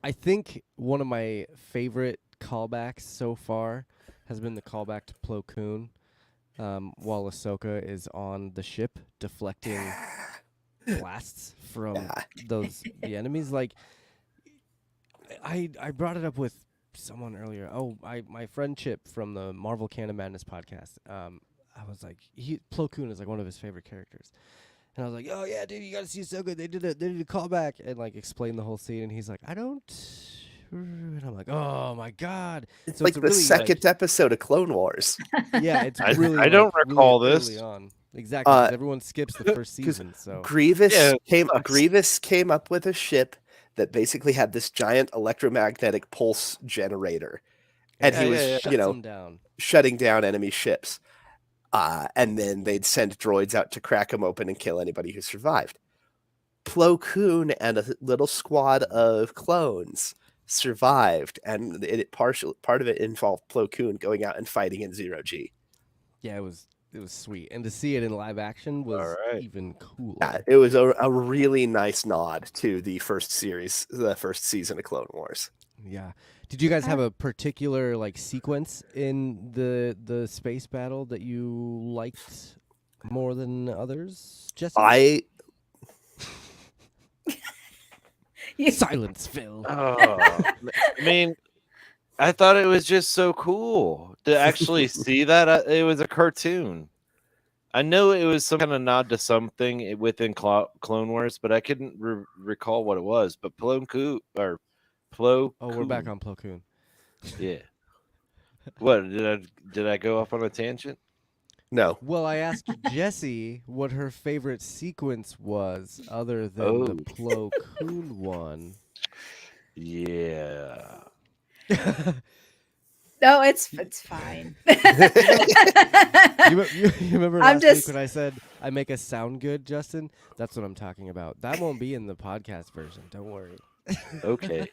I think one of my favorite callbacks so far has been the callback to Plo Koon, while Ahsoka is on the ship deflecting blasts from yeah. the enemies. Like, I brought it up with someone earlier. Oh, my friend Chip from the Marvel Canon Madness podcast. I was like, Plo Koon is like one of his favorite characters. And I was like, oh, yeah, dude, you got to see Ahsoka. They did a callback and, like, explain the whole scene. And he's like, I don't. And I'm like, oh, my God. It's So like a the really, second episode of Clone Wars. Yeah, it's I really, don't like, recall really this. early on. Exactly, because Uh, everyone skips the first season. So, Grievous Yeah, it sucks. Grievous came up with a ship that basically had this giant electromagnetic pulse generator, and he was, yeah. shuts them down. shutting down enemy ships. And then they'd send droids out to crack them open and kill anybody who survived. Plo Koon and a little squad of clones survived, and part of it involved Plo Koon going out and fighting in Zero G. Yeah, it was sweet. And to see it in live action was right. even cooler. Yeah, it was a really nice nod to the first season of Clone Wars. Yeah. Did you guys have a particular like sequence in the space battle that you liked more than others, Jessi? Silence, Phil. Oh, I mean, I thought it was just so cool to actually see that. It was a cartoon. I know it was some kind of nod to something within Clone Wars, but I couldn't recall what it was. But Plo Oh, we're back on Plo Koon. Yeah. What did I go off on a tangent? No, Well, I asked Jessi what her favorite sequence was other than the Plo Koon one. Yeah. No, it's fine. You remember I'm last just- week when I said I make us sound good, Justin? That's what I'm talking about. That won't be in the podcast version. Don't worry. Okay.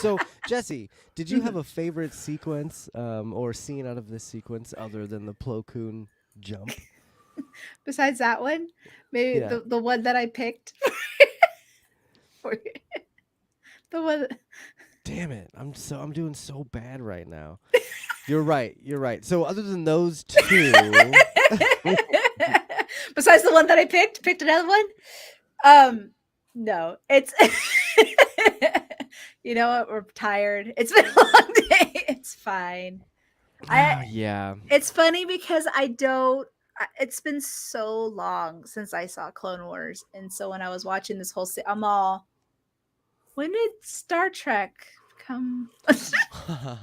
So, Jessi, did you have a favorite sequence or scene out of this sequence other than the Plo Koon jump? Besides that one, maybe Yeah. the one that I picked. For the one. Damn it. I'm doing so bad right now. You're right. So other than those two, Besides the one that I picked another one. No, it's. You know what? We're tired. It's been a long day. It's fine. yeah. It's funny because it's been so long since I saw Clone Wars, and so when I was watching this whole, I'm all, when did Star Trek come? I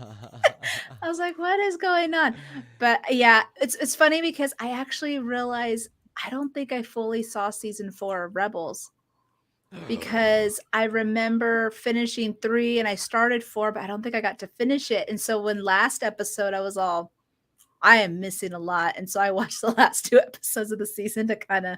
was like, what is going on? But yeah, it's funny because I actually realized I don't think I fully saw season 4 of Rebels. Because I remember finishing 3 and I started 4, but I don't think I got to finish it. And so when last episode, I was all, I am missing a lot. And so I watched the last 2 episodes of the season to kind of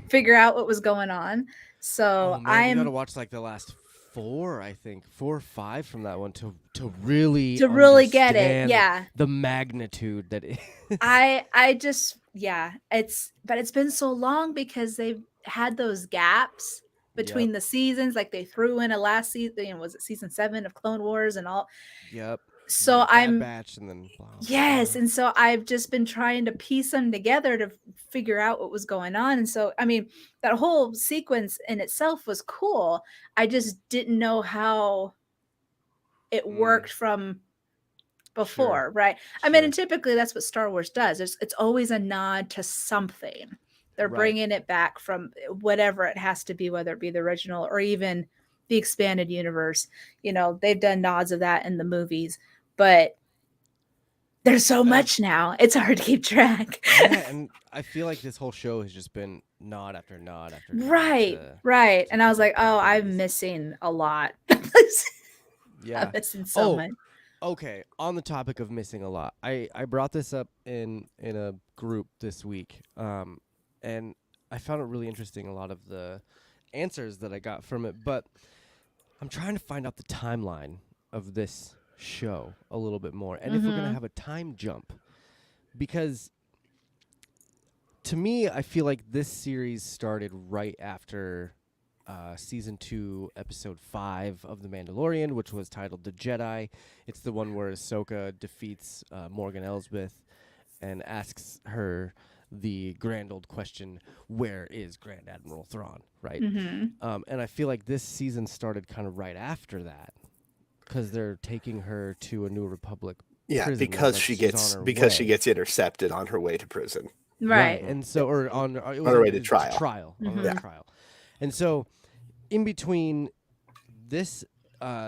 figure out what was going on. So Oh man, you gotta watch like the last 4, I think 4 or 5 from that one to really get it. understand Yeah, the magnitude that it is. I just but it's been so long because they've had those gaps between the seasons. Like they threw in a last season, was it season 7 of Clone Wars and all? Yep. So Bad I'm Batch and then yes, and so I've just been trying to piece them together to figure out what was going on. And so I mean, that whole sequence in itself was cool. I just didn't know how it worked from before, right? I mean, and typically that's what Star Wars does. It's always a nod to something. They're bringing it back from whatever it has to be, whether it be the original or even the expanded universe. You know, they've done nods of that in the movies, but There's so And I- much now. It's hard to keep track. yeah, and I feel like this whole show has just been nod after nod after nod. Right, to right. to And I was different like, oh, I'm properties. missing a lot. I'm Yeah. missing so Oh, much. okay. On the topic of missing a lot, I brought this up in a group this week, and I found it really interesting. A lot of the answers that I got from it, but I'm trying to find out the timeline of this show a little bit more, and if we're gonna Mhm. have a time jump, because to me, I feel like this series started right after season 2, episode 5 of The Mandalorian, which was titled The Jedi. It's the one where Ahsoka defeats Morgan Elsbeth and asks her the grand old question, where is Grand Admiral Thrawn, right? Mhm. And I feel like this season started kind of right after that because they're taking her to a New Republic Yeah, prison. because like she she's gets on her because she way. gets intercepted on her way to prison. Right. And so, or on it was her way to it was trial. on her Mhm. trial, and so in between this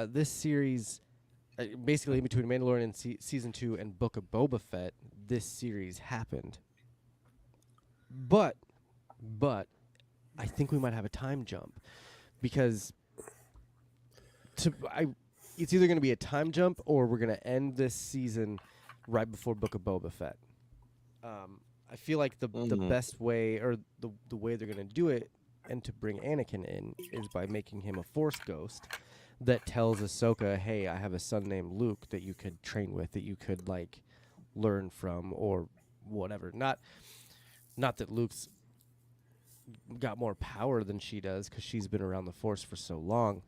this series, basically in between Mandalorian and season 2 and Book of Boba Fett, this series happened. But I think we might have a time jump because it's either going to be a time jump or we're going to end this season right before Book of Boba Fett. I feel like the best way, or the way they're going to do it, and to bring Anakin in, is by making him a Force ghost that tells Ahsoka, "Hey, I have a son named Luke that you could train with, that you could like learn from, or whatever." Not that Luke's got more power than she does, because she's been around the Force for so long.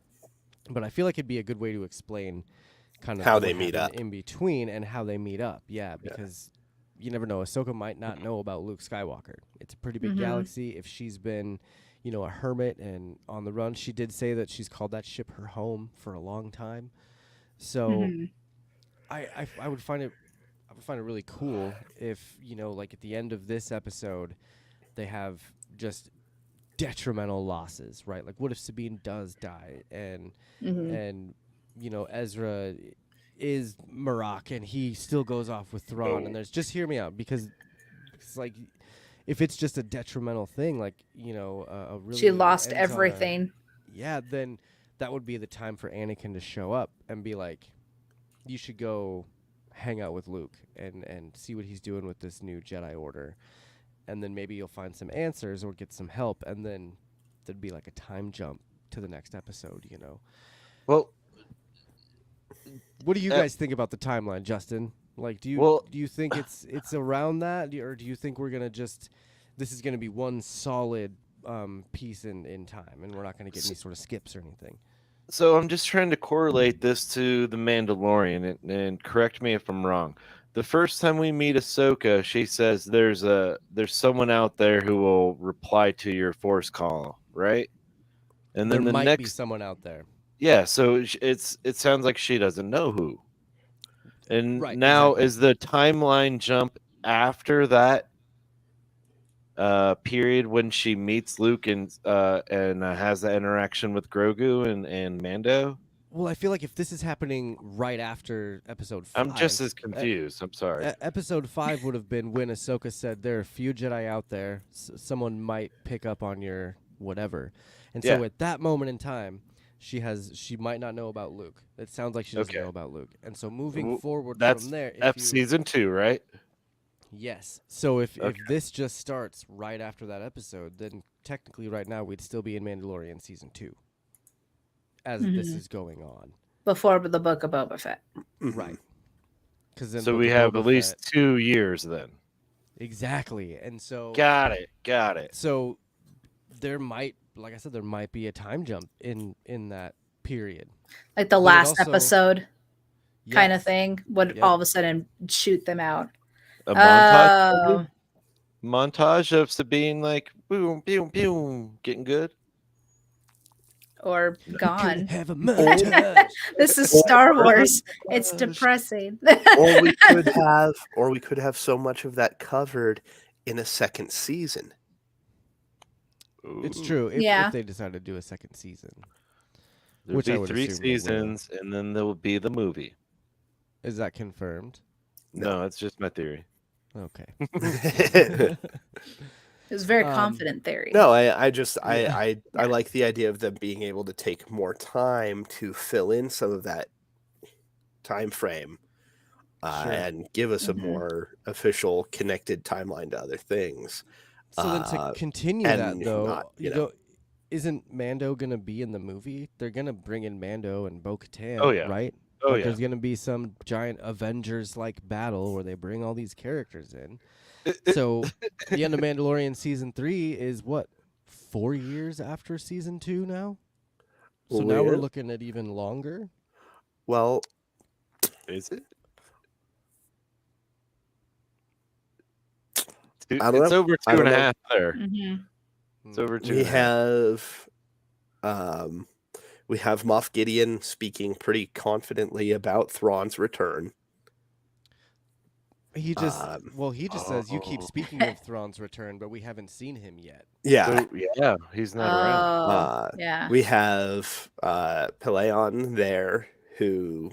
But I feel like it'd be a good way to explain kind of How what they meet happened up. in between and how they meet up. Yeah, because you never know. Ahsoka might not know about Luke Skywalker. It's a pretty big Mhm. galaxy. If she's been, a hermit and on the run, she did say that she's called that ship her home for a long time. So Mhm. I would find it really cool if, like at the end of this episode, they have just detrimental losses, right? Like, what if Sabine does die and Mhm. Ezra is Marak and he still goes off with Thrawn, and there's, just hear me out, because it's like, if it's just a detrimental thing, like, She really lost ends on a, everything. yeah, then that would be the time for Anakin to show up and be like, you should go hang out with Luke and see what he's doing with this new Jedi Order, and then maybe you'll find some answers or get some help, and then there'd be like a time jump to the next episode. Well, What do you Uh, guys think about the timeline, Justin? Like, do well, you think it's around that, or do you think we're gonna this is gonna be one solid piece in time, and we're not gonna get any sort of skips or anything? so I'm just trying to correlate this to the Mandalorian, and correct me if I'm wrong. The first time we meet Ahsoka, she says there's someone out there who will reply to your Force call, right? And There then the might be next, someone out there, so it sounds like she doesn't know who. And right? now Exactly. is the timeline jump after that period when she meets Luke and has that interaction with Grogu and Mando? Well, I feel like if this is happening right after episode 5, I'm just as confused. I'm sorry. Episode 5 would have been when Ahsoka said there are a few Jedi out there. Someone might pick up on your whatever. And so Yeah. at that moment in time, she might not know about Luke. It sounds like she doesn't Okay. know about Luke. And so moving W- forward That's from there, season 2, right? yes. So if Okay. this just starts right after that episode, then technically right now we'd still be in Mandalorian season 2 as this Mhm. is going on. Before the Book of Boba Fett. Mhm. Right. Because then So Book we of have Boba at least Fett- 2 years then. exactly. And so Got it. So there might, like I said, there might be a time jump in that period. Like the But it last also- episode kind of Yes. thing would Yep. all of a sudden shoot them out. A montage, Oh, maybe? Montage of Sabine like boom, boom, boom, getting good. or Can gone. have a montage. This is Star Wars. It's Montage. depressing. or we could have so much of that covered in a second season. It's Ooh. true. Yeah. If they decide to do a second season, There'll which I be would 3 assume they will. seasons, and then there will be the movie. Is that confirmed? No, it's just my theory. Okay. It was a very Um, confident theory. No, I just Yeah. I Yeah. like the idea of them being able to take more time to fill in some of that time frame Sure. and give us a Mhm. more official connected timeline to other things. So then to Uh, continue that and though, not, you know, isn't Mando gonna be in the movie? They're gonna bring in Mando and Bo-Katan, Oh, yeah. right? Oh, Like yeah. there's gonna be some giant Avengers like battle where they bring all these characters in. So the end of Mandalorian season 3 is what, 4 years after season 2 now? So now we're Well, looking at even longer. well, Is it? I don't It's know. over I two don't and a know. half there. Mhm. It's over two We and a half. have Moff Gideon speaking pretty confidently about Thrawn's return. He just Um, he just says you keep Oh. speaking of Thrawn's return, but we haven't seen him yet. yeah. So, yeah, he's not around. Oh, yeah. We have Peleon there, who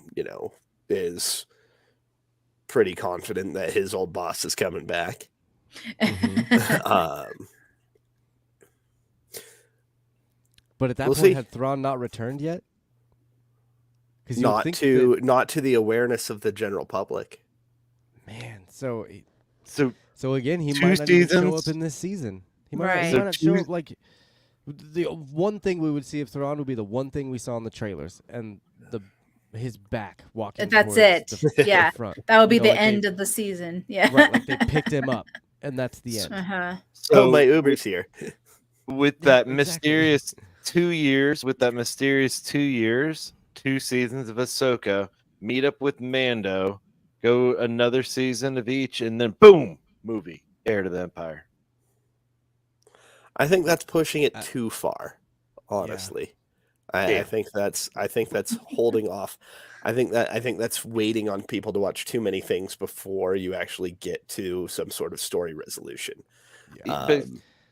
is pretty confident that his old boss is coming back. um, But at that We'll point, see. had Thrawn not returned yet? Because you would not think to not to the awareness of the general public. man. So So again, he 2 might not even show up seasons? in this season. He might Right. he So might not show two- up like the one thing we would see of Thrawn would be the one thing we saw in the trailers and his back walking. That's towards it. The Yeah. front. That would be You know, the like they- end of the season. Yeah. Right, like they picked him up, and that's the end. Uh-huh. Oh, my so Uber's here. with Yeah, that exactly. mysterious 2 years, 2 seasons of Ahsoka, meet up with Mando, go another season of each, and then boom, movie, Heir to the Empire. I think that's pushing it Uh, too far. Honestly, I Damn. think that's holding off. I think that's waiting on people to watch too many things before you actually get to some sort of story resolution. Yeah.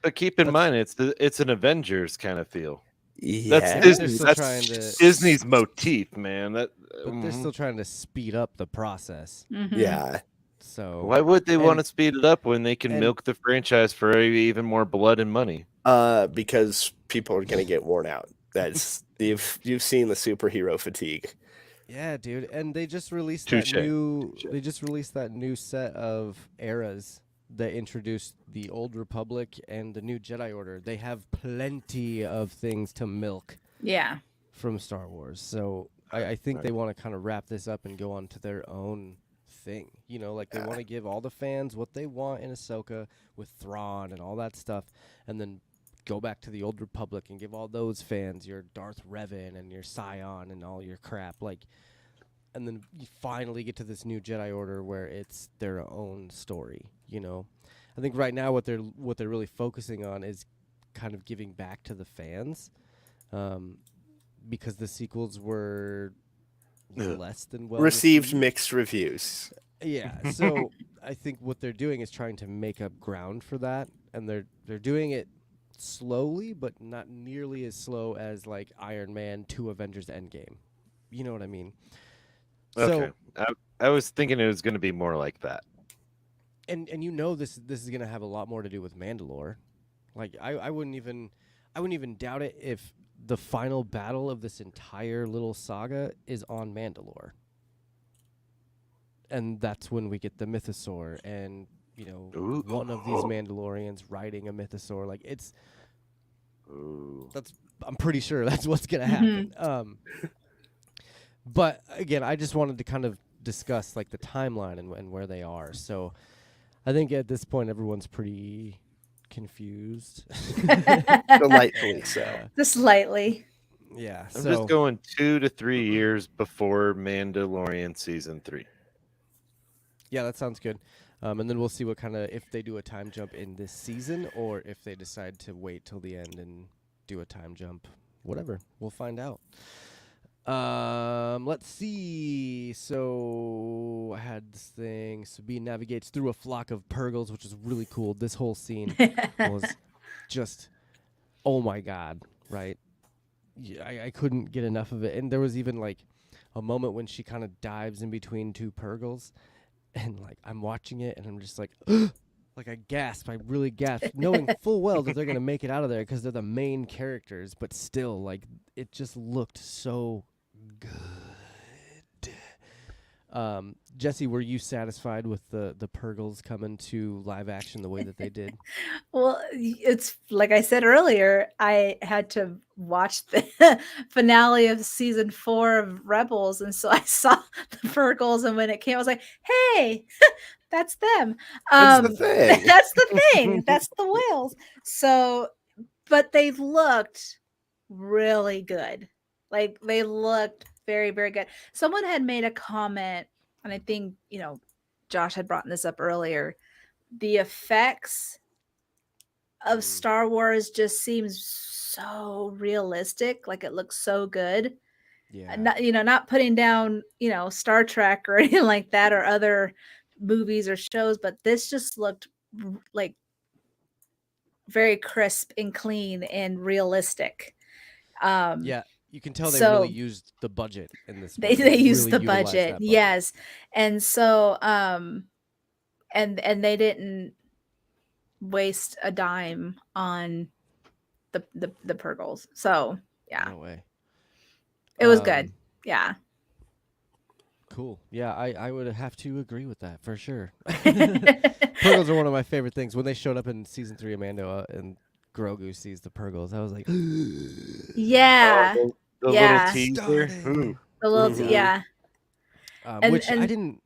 But keep in That's- mind, it's an Avengers kind of feel. Yeah, they're Disney's, still that's trying to- Disney's motif, man. But they're still trying to speed up the process. Mhm. yeah. So Why would they and- want to speed it up when they can and- milk the franchise for even more blood and money? Because people are going to get worn out. That's you've seen the superhero fatigue. Yeah, dude, and they just released Touche. They just released that new set of eras that introduced the Old Republic and the new Jedi Order. They have plenty of things to milk Yeah. from Star Wars. So I think they want to kind of wrap this up and go on to their own thing. You know, like they want to give all the fans what they want in Ahsoka with Thrawn and all that stuff, and then go back to the Old Republic and give all those fans your Darth Revan and your Scion and all your crap. Like, and then you finally get to this new Jedi Order where it's their own story. You know, I think right now what they're really focusing on is kind of giving back to the fans, because the sequels were less than well Received mixed reviews. Yeah, so I think what they're doing is trying to make up ground for that, and they're doing it slowly, but not nearly as slow as like Iron Man 2 Avengers Endgame. You know what I mean? Okay. So I was thinking it was going to be more like that. and you know this is gonna have a lot more to do with Mandalore. Like I wouldn't even doubt it if the final battle of this entire little saga is on Mandalore. And that's when we get the mythosaur and, you know, Ooh. one of these Mandalorians riding a mythosaur. Like Ooh. I'm pretty sure that's what's gonna happen. But again, I just wanted to kind of discuss like the timeline and where they are. So I think at this point everyone's pretty confused. Delightfully so. Just lightly. Yeah. I'm So just going 2 to 3 years before Mandalorian season 3. yeah, that sounds good. And then we'll see what kind of if they do a time jump in this season or if they decide to wait till the end and do a time jump. Whatever. We'll find out. Let's see. So I had this thing. Sabine navigates through a flock of purgles, which is really cool. This whole scene was just, oh my god, right? Yeah, I couldn't get enough of it. And there was even like a moment when she kind of dives in between two purgles, and like I'm watching it and I'm just like like I gasp, I really gasp, knowing full well that they're gonna make it out of there because they're the main characters, but still, like it just looked so good. Jessi, were you satisfied with the Purgles coming to live action the way that they did? Well, it's like I said earlier, I had to watch the finale of season 4 of Rebels, and so I saw the Purgles, and when it came, I was like, "Hey, that's them." That's the thing. That's the thing. That's the whales. So, but they looked really good. Like they looked very, very good. Someone had made a comment, and I think Josh had brought this up earlier. The effects of Star Wars just seems so realistic. Like it looks so good. Yeah. Not putting down, Star Trek or anything like that or other movies or shows, but this just looked like very crisp and clean and realistic. Yeah, you can tell they really So used the budget in this they one. they used really the utilized budget, that budget. yes, and so and they didn't waste a dime on the Purgles. So yeah, No way. it was good. Yeah. Cool. Yeah, I would have to agree with that for sure. Purgles are one of my favorite things. When they showed up in season 3 of Mando and Grogu sees the Purgles, I was like, Yeah. The Yeah. little teaser. Ooh. The little Mhm. yeah. which I And didn't.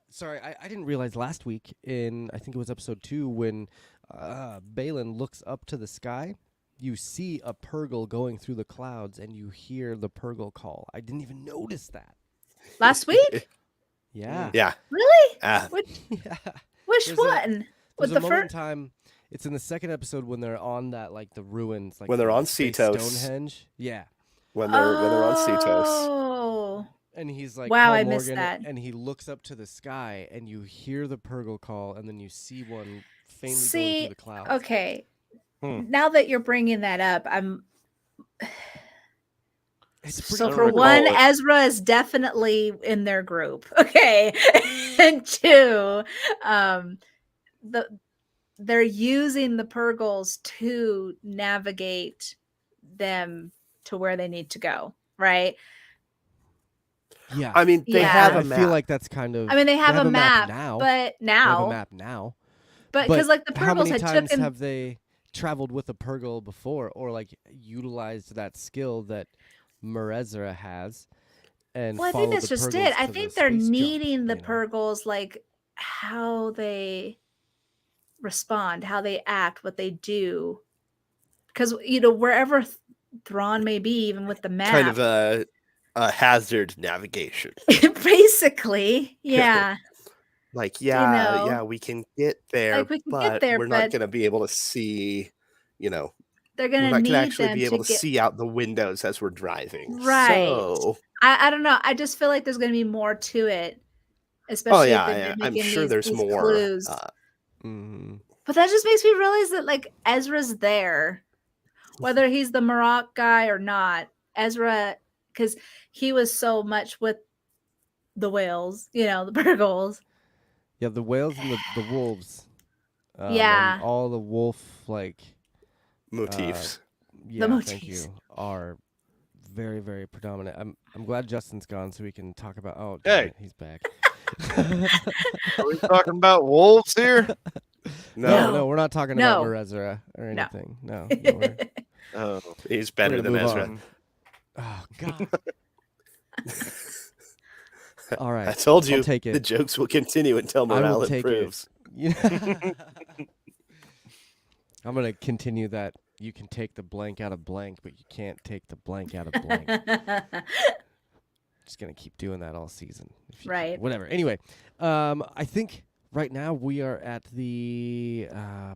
Sorry, I didn't realize last week in I think it was episode 2 when Balin looks up to the sky. You see a Purgle going through the clouds, and you hear the Purgle call. I didn't even notice that. last week? Yeah. Yeah. Really? Ah, Which Yeah. which There's one? There's With a the moment in first? time. It's in the second episode when they're on that like the ruins, like When they're the on space Cetos. Stonehenge. Yeah, when they're on Cetos. Oh. and he's like Wow, Paul I missed Morgan, that. and he looks up to the sky, and you hear the Purgle call, and then you see one faintly going See, through the clouds. okay. Hmm. Now that you're bringing that up, It's pretty so I for don't cool. one, recall it. Ezra is definitely in their group. Okay. And two, um they're using the Purgles to navigate them to where they need to go, right? Yeah, I mean, they Yeah. have I a map. feel like that's kind of. I mean, they have a map, now. but They have a now, map now. but because like the how Purgles many had times taken have they traveled with a Purgle before, or like utilized that skill that Marezra has, and Well, I think followed that's the just Purgles it. I to think the they're space jump, needing the you know? Purgles, like how they respond, how they act, what they do. Because wherever Thrawn may be, even with the map, Kind of a hazard navigation. basically, yeah. Like, You yeah, know, yeah, we can get there, like we can get but there, we're not but going to be able to see, they're we're gonna not going to need actually them be able to to get see out the windows as we're driving. right. So, I don't know. I just feel like there's gonna be more to it, oh especially if yeah, they've been I'm making sure there's these more. clues. Mhm. But that just makes me realize that like Ezra's there, whether he's the Maroc guy or not. Ezra, because he was so much with the whales, the Purgles. Yeah, the whales and the wolves. And Yeah. all the wolf like Motifs. yeah, thank motifs. you, are very, very predominant. I'm glad Justin's gone so we can talk about Hey. damn it, he's back. Are we talking about wolves here? No, No. we're not talking No. about Marezra or No. anything. No, we're, Oh, He's better we're than gonna move Ezra. on. Oh God. All right. I told you I'll take the it. jokes will continue until I will morale take it. improves. I'm gonna continue that. You can take the blank out of blank, but you can't take the blank out of blank. Just gonna keep doing that all season. Right. Whatever. Anyway, I think right now we are at the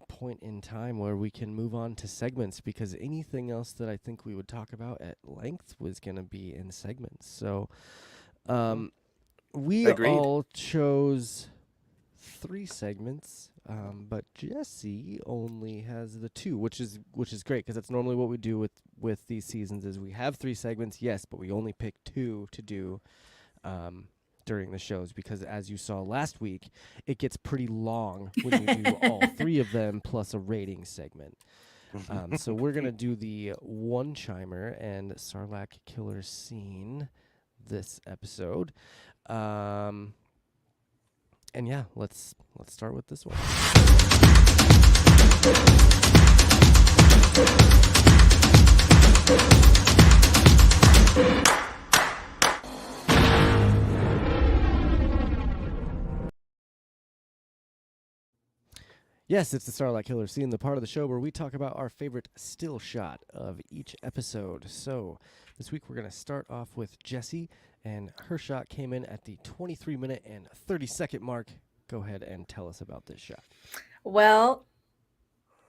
point in time where we can move on to segments, because anything else that I think we would talk about at length was gonna be in segments. So, we Agreed. all chose 3 segments, but Jessi only has the 2, which is great, because that's normally what we do with these seasons. Is we have 3 segments, yes, but we only pick 2 to do during the shows, because as you saw last week, it gets pretty long when you do all 3 of them plus a rating segment. So we're going to do the one-chimer and Sarlacc killer scene this episode. And yeah, let's start with this one. Yes, it's the Starlight Killer scene, the part of the show where we talk about our favorite still shot of each episode. So this week we're going to start off with Jessi, and her shot came in at the 23-minute and 30-second mark. Go ahead and tell us about this shot. Well,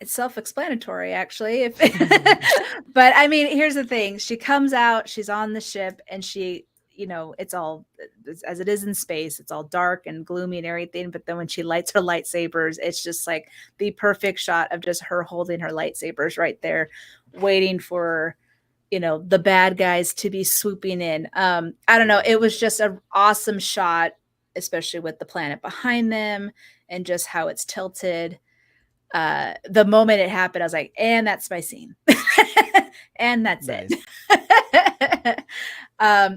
it's self-explanatory, actually. But I mean, here's the thing. She comes out, she's on the ship, and she, it's all, as it is in space, it's all dark and gloomy and everything. But then when she lights her lightsabers, it's just like the perfect shot of just her holding her lightsabers right there, waiting for, the bad guys to be swooping in. I don't know. It was just an awesome shot, especially with the planet behind them and just how it's tilted. The moment it happened, I was like, and that's my scene. And that's Nice. it.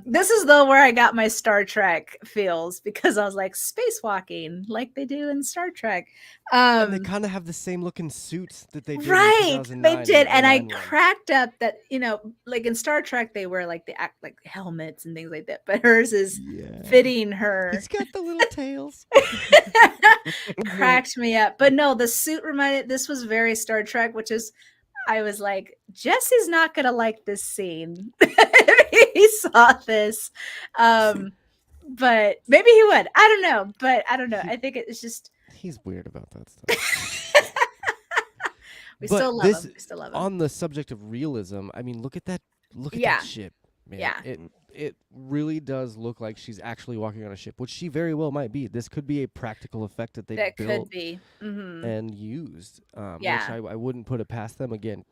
This is though where I got my Star Trek feels, because I was like spacewalking like they do in Star Trek. And they kind of have the same looking suits that they did in Right, 2009 they did, and I 9/11. cracked up that like in Star Trek they wear like like helmets and things like that, but hers is fitting her. It's got the little tails. Cracked me up. But no, the suit this was very Star Trek, which is, I was like, Jesse's not gonna like this scene. He saw this, but maybe he would. I don't know, but I don't know. I think it's just He's weird about that stuff. we But still love this- him. We still love him. On the subject of realism, I mean, look at that. Look at Yeah. that ship, man. Yeah. It really does look like she's actually walking on a ship, which she very well might be. This could be a practical effect that they That could built be. Mhm. and used. Yeah. Which I wouldn't put it past them. Again,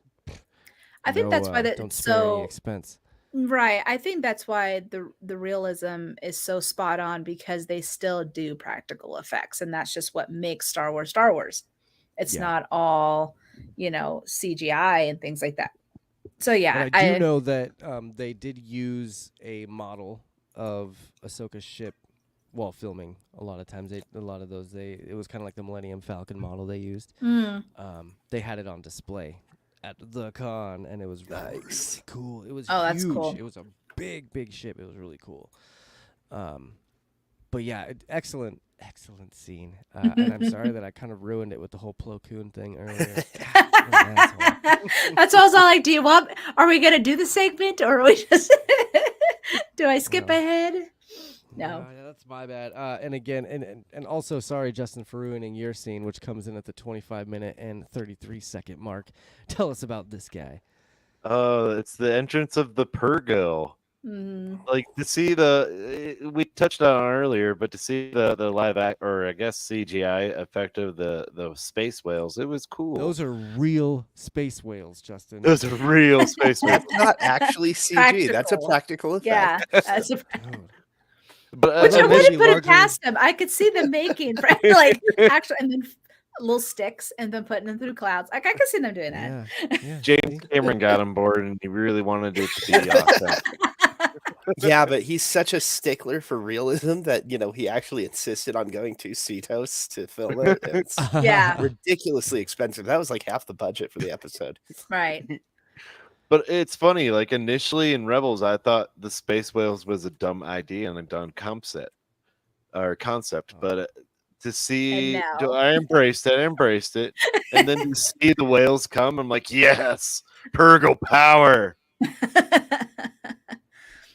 I think that's why don't spare any expense. Right. I think that's why the realism is so spot on, because they still do practical effects, and that's just what makes Star Wars Star Wars. It's Yeah. not all, CGI and things like that. So yeah, But I do know that they did use a model of Ahsoka's ship while filming. A lot of times, it was kind of like the Millennium Falcon model they used. They had it on display at the con, and it was really cool. It was Oh, that's huge. cool. It was a big ship. It was really cool. But yeah, excellent scene. And I'm sorry that I kind of ruined it with the whole Plo Koon thing earlier. That's what I was all like, are we gonna do the segment, or are we just do I skip No. ahead? No. Yeah, that's my bad. And again, and also sorry, Justin, for ruining your scene, which comes in at the 25-minute and 33-second mark. Tell us about this guy. It's the entrance of the Purgo. Mhm. Like to see we touched on it earlier, but to see the live or I guess CGI effect of the space whales, it was cool. Those are real space whales, Justin. Those are real space whales. That's not actually CG. That's a Practical. practical effect. Yeah, that's a, Dude. But which I maybe wouldn't put it larger- past them. I could see them making like actually, and then little sticks, and then putting them through clouds. Like I could see them doing that. Yeah. James Cameron got on board, and he really wanted it to be awesome. Yeah, but he's such a stickler for realism that he actually insisted on going to Cetos to film it. And it's Yeah. ridiculously expensive. That was like half the budget for the episode. Right. But it's funny, like initially in Rebels, I thought the space whales was a dumb idea and a dumb concept. But to see, And now. I embraced it, and then to see the whales come, I'm like, yes, Purgle power.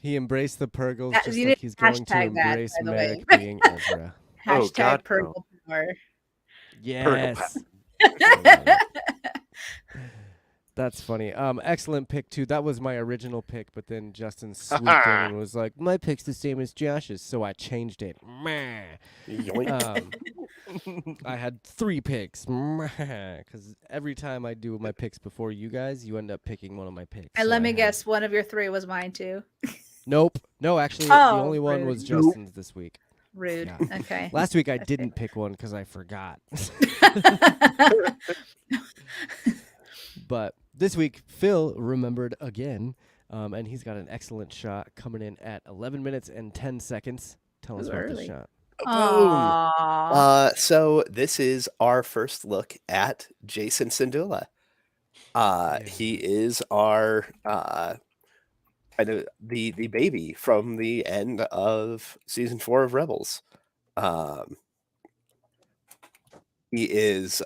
He embraced the Purgles That- just you like need he's to going to hashtag that, embrace by the way. Merrick being Ezra. Oh, Hashtag God, no. purple power. Yes. That's funny. Excellent pick too. That was my original pick, but then Justin swooped in and was like, "My pick's the same as Josh's," so I changed it. Meh. Yoink. I had 3 picks because every time I do my picks before you guys, you end up picking one of my picks. And So let I me had- guess, one of your 3 was mine too. Nope. No, actually, Oh, the only one was rude. Justin's this week. Rude. Yeah. Okay. Last week I That's didn't pick one because I forgot. it. But this week, Phil remembered again, and he's got an excellent shot coming in at 11 minutes and 10 seconds. Tell us Ooh, about this early. shot. Boom. Aww. So this is our first look at Jason Sindula. He is our kind of the baby from the end of season 4 of Rebels. He is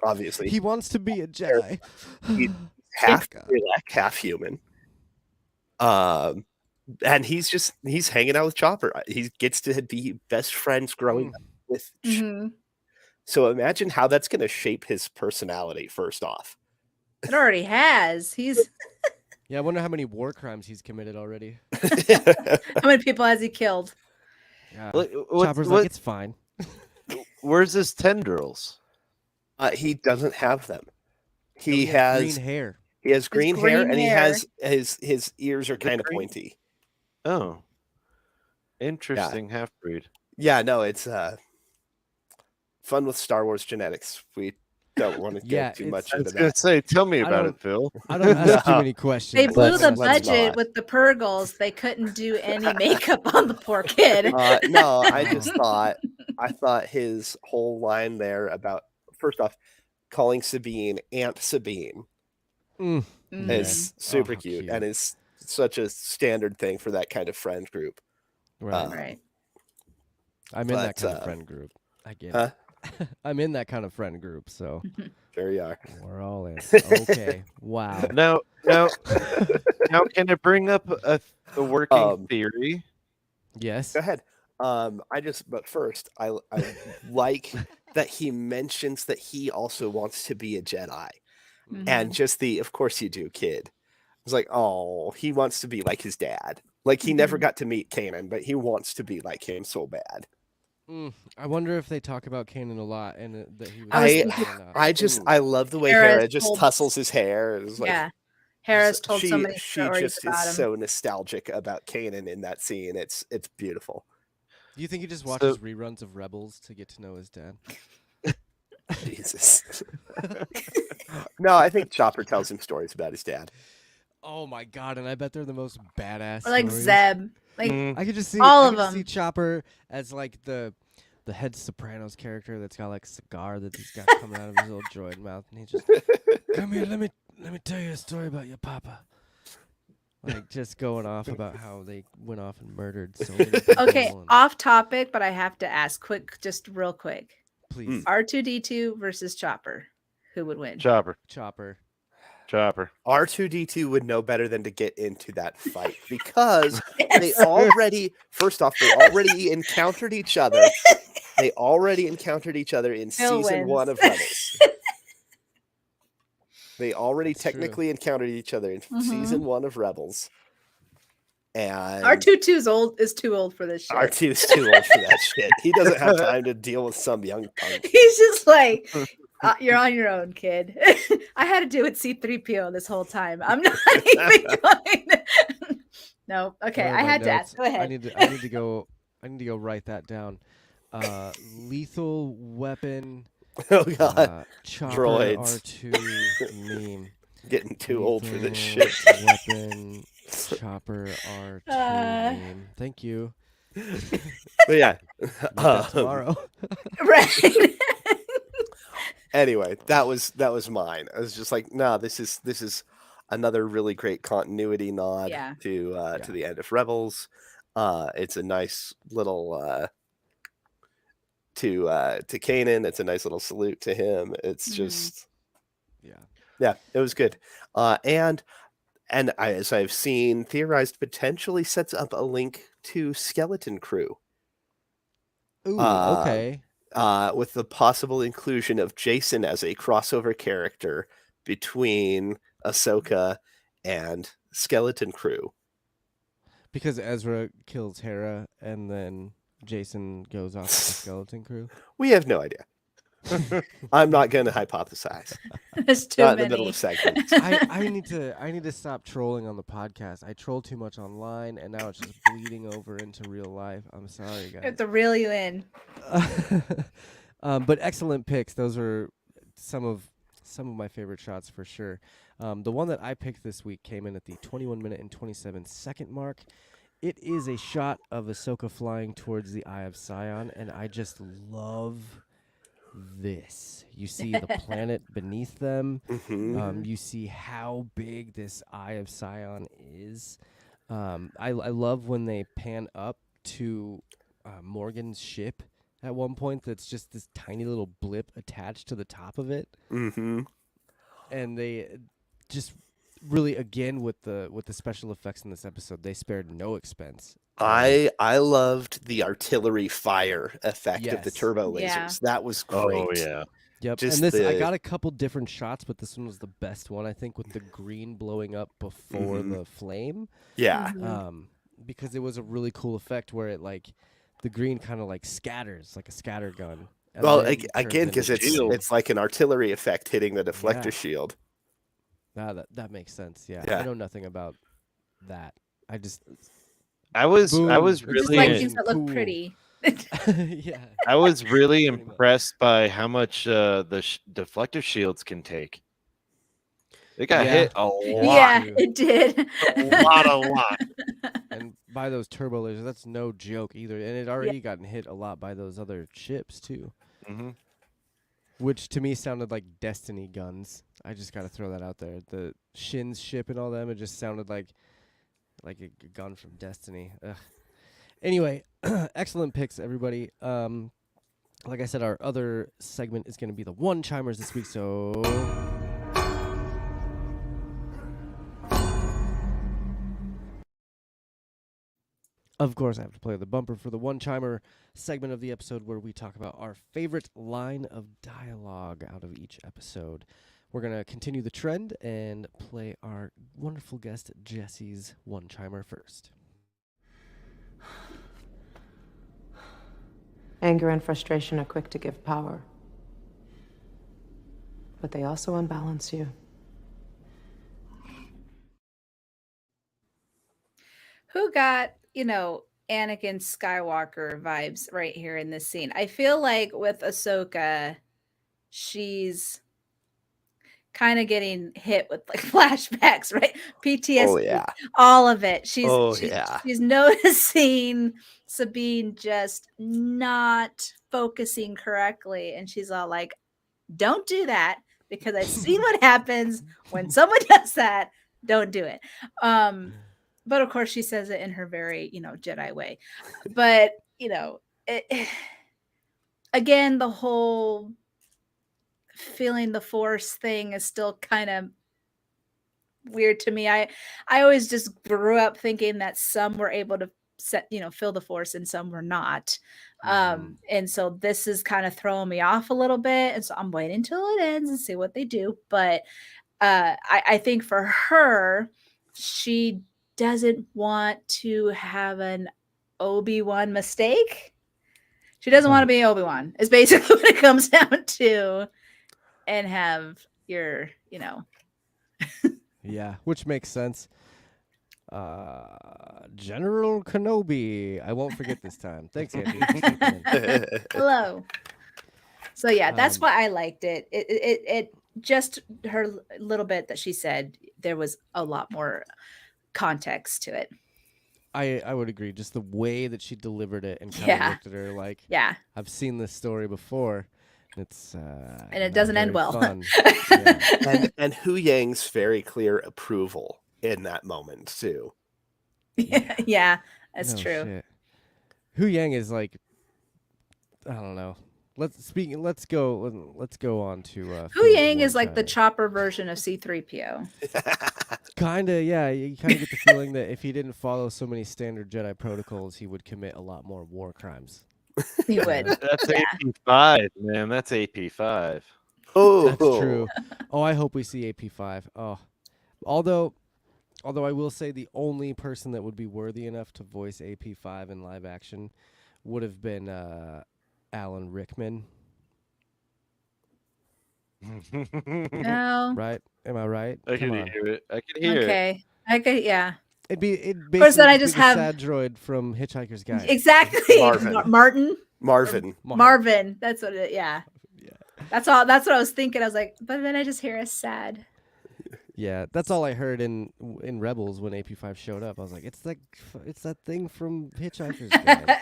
obviously He wants to be a Jedi. He- half God. Twi'lek, half human. And he's hanging out with Chopper. He gets to be best friends growing up with. Mhm. So imagine how that's going to shape his personality. First off, It already has. He's Yeah, I wonder how many war crimes he's committed already. how many people has he killed? Yeah. What, Chopper's like, it's fine. where's his tendrils? he doesn't have them. No, He has has green hair. he has green hair, green and he hair. has his ears are The kind of green- pointy. Oh, interesting half breed. Yeah, no, it's fun with Star Wars genetics. We don't want to get Yeah, too it's- much I into was gonna that. say, tell me I about don't- it, Phil. I don't ask too No. many questions. They blew Let's- the let's budget not. with the Purgles. They couldn't do any makeup on the poor kid. No, I just thought his whole line there about, first off, calling Sabine Aunt Sabine Mm, Mhm. is super how cute, cute. and is such a standard thing for that kind of friend group. right. Right. I'm in that but, kind of friend group. I get huh? it. I'm in that kind of friend group, so There you are. we're all in. Okay. Wow. Now, can I bring up a working theory? Yes. Go ahead. But first, I like that he mentions that he also wants to be a Jedi, and just of course you do, kid. It's like, oh, he wants to be like his dad. Like he never Mhm. got to meet Kanan, but he wants to be like him so bad. I wonder if they talk about Kanan a lot and that he was. I was Jedi thinking- or not. I love the way Hera Hera just told- tussles his hair. It's like, Yeah. Hera's told so many she stories just about is him. so nostalgic about Kanan in that scene. It's beautiful. Do you think he just watches reruns of Rebels to get to know his dad? Jesus. No, I think Chopper tells him stories about his dad. Oh my god! And I bet they're the most badass. Or like stories. Zeb. Like Mm. I could just see All I of could just see them. Chopper as like the head Sopranos character that's got like a cigar that he's got coming out of his little droid mouth, and he just come here. Let me tell you a story about your papa. Like just going off about how they went off and murdered so many people. okay, and- off topic, but I have to ask just real quick. please, R2D2 versus Chopper. Who would win? Chopper. Chopper. R2D2 would know better than to get into that fight because they Yes. already, first off, they already encountered each other. They already encountered each other in Phil season 1 wins. of Rebels. They already That's true. technically encountered each other in Mhm. season 1 of Rebels. And R2 is too old for this shit. R2 is too old for that shit. He doesn't have time to deal with some young punk. He's just like, you're on your own, kid. I had to do with C3PO this whole time. I'm not even going. No, okay. Where are I my had to notes? ask. Go ahead. I need to go write that down. Lethal weapon. Oh god, Chopper Droids. R2 meme. getting too old for this Lethal shit. Weapon. Chopper R2 meme. Thank you. But yeah. Make that tomorrow. Right. Anyway, that was mine. I was just like, nah, this is another really great continuity nod Yeah. to the end of Rebels. It's a nice little to Kanan. It's a nice little salute to him. It's Mhm. just Yeah. it was good. And as I've seen theorized, potentially sets up a link to Skeleton Crew. Ooh, Uh, okay. With the possible inclusion of Jason as a crossover character between Ahsoka and Skeleton Crew. Because Ezra kills Hera and then Jason goes off with the skeleton crew. We have no idea. I'm not going to hypothesize. There's too Not in many. the middle of segments. I need to stop trolling on the podcast. I troll too much online, and now it's just bleeding over into real life. I'm sorry, I have guys. to reel you in. But excellent picks. Those are some of my favorite shots for sure. The one that I picked this week came in at the 21-minute and 27-second mark. It is a shot of Ahsoka flying towards the Eye of Sion, and I just love this. You see the planet beneath them. Hmm. You see how big this Eye of Sion is. I love when they pan up to Morgan's ship at one point. That's just this tiny little blip attached to the top of it, Hmm. and they just really, again, with the special effects in this episode, they spared no expense. I loved the artillery fire effect of the Yes. turbo Yeah. lasers. That was great. Oh yeah. Yep. Just And this, I the- got a couple different shots, but this one was the best one, I think, with the green blowing up before Mhm. the flame. Yeah. Mhm. Because it was a really cool effect where it like the green kind of like scatters like a scatter gun. And Well, then again, turns because into shield. it's like an artillery effect hitting the deflector Yeah. shield. that makes sense. Yeah. Yeah. I know nothing about that. I just I was Boom. really Just Just like Really things that look cool. pretty. yeah. I was really Pretty much. impressed by how much the deflector shields can take. It got Yeah. hit a lot. Yeah, Too. it did. A lot. And by those turbo lasers, that's no joke either. And it already gotten hit a lot by those other ships too, Hmm. which to me sounded like Destiny guns. I just got to throw that out there. The Shin's ship and all them, it just sounded like a gun from Destiny. Ugh. Anyway, excellent picks, everybody. Like I said, our other segment is going to be the one-chimers this week, so of course, I have to play the bumper for the one-chimer segment of the episode where we talk about our favorite line of dialogue out of each episode. We're going to continue the trend and play our wonderful guest Jessi's one-chimer first. Anger and frustration are quick to give power, but they also unbalance you. Who got, Anakin Skywalker vibes right here in this scene? I feel like with Ahsoka, she's kind of getting hit with like flashbacks, right? PTSD, Oh yeah. all of it. She's noticing Sabine just not focusing correctly, and she's all like, "Don't do that because I've seen what happens when someone does that. Don't do it." But of course, she says it in her very, Jedi way. But again, the whole feeling the Force thing is still kind of weird to me. I always just grew up thinking that some were able to feel the Force and some were not. And so this is kind of throwing me off a little bit. And so I'm waiting until it ends and see what they do. But I think for her, she doesn't want to have an Obi-Wan mistake. She doesn't want to be Obi-Wan, is basically what it comes down to. And have your, Yeah, which makes sense. General Kenobi. I won't forget this time. Thanks, Andy. for stepping in. hello. So yeah, that's why I liked it. It just her little bit that she said, there was a lot more context to it. I would agree. Just the way that she delivered it and kind of Yeah. looked at her like, Yeah. I've seen this story before. It's And it not doesn't end very well. fun. Yeah. and Hu Yang's very clear approval in that moment too. Yeah, that's No true. shit. Hu Yang is like, I don't know. Let's go on to Hu Phil's Yang is like the one-chimer. chopper version of C-3PO. Kinda, yeah. You kind of get the feeling that if he didn't follow so many standard Jedi protocols, he would commit a lot more war crimes. He would. That's Yeah. AP5, man. That's AP5. Oh, That's true. Oh, I hope we see AP5. Oh, although I will say the only person that would be worthy enough to voice AP5 in live action would have been Alan Rickman. No. right? Am I right? I Come can on. hear it. I can hear it. Okay. I could, yeah. It'd Of course, then basically I just be just the have sad droid from Hitchhiker's Guide. exactly Marvin. Martin. Marvin. Marvin. That's what it. Yeah. Yeah. That's all. That's what I was thinking. I was like, but then I just hear a sad. Yeah, that's all I heard in Rebels when AP5 showed up. I was like, it's that thing from Hitchhiker's Guide.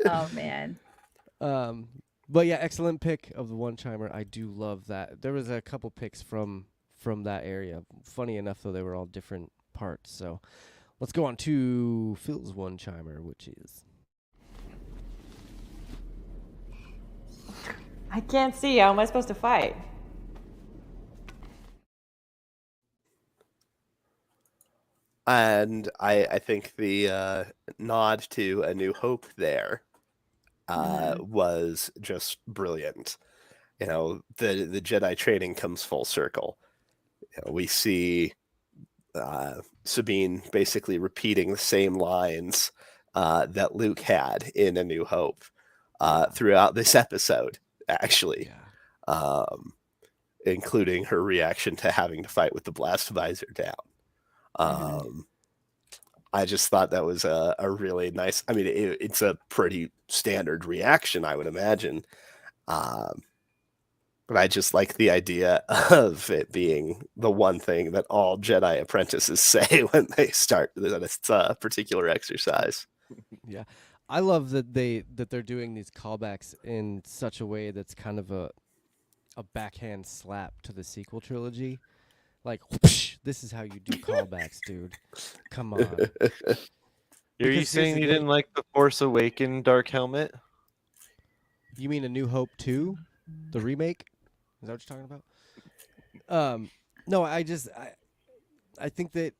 Oh man. But yeah, excellent pick of the one chimer. I do love that. There was a couple picks from that area. Funny enough, though, they were all different parts. So let's go on to Phil's one chimer, which is. I can't see. How am I supposed to fight? And I think the nod to A New Hope there was just brilliant. You know, the Jedi training comes full circle. You know, we see Sabine basically repeating the same lines that Luke had in A New Hope throughout this episode, actually, including her reaction to having to fight with the blast visor down. I just thought that was a really nice. I mean, it's a pretty standard reaction, I would imagine. But I just like the idea of it being the one thing that all Jedi apprentices say when they start this particular exercise. Yeah, I love that they're doing these callbacks in such a way that's kind of a backhand slap to the sequel trilogy. Like, whoosh, this is how you do callbacks, dude. Come on. Are you Because saying here's you the didn't like the Force Awakens Dark Helmet? You mean A New Hope 2? The remake? Is that what you're talking about? No, I think that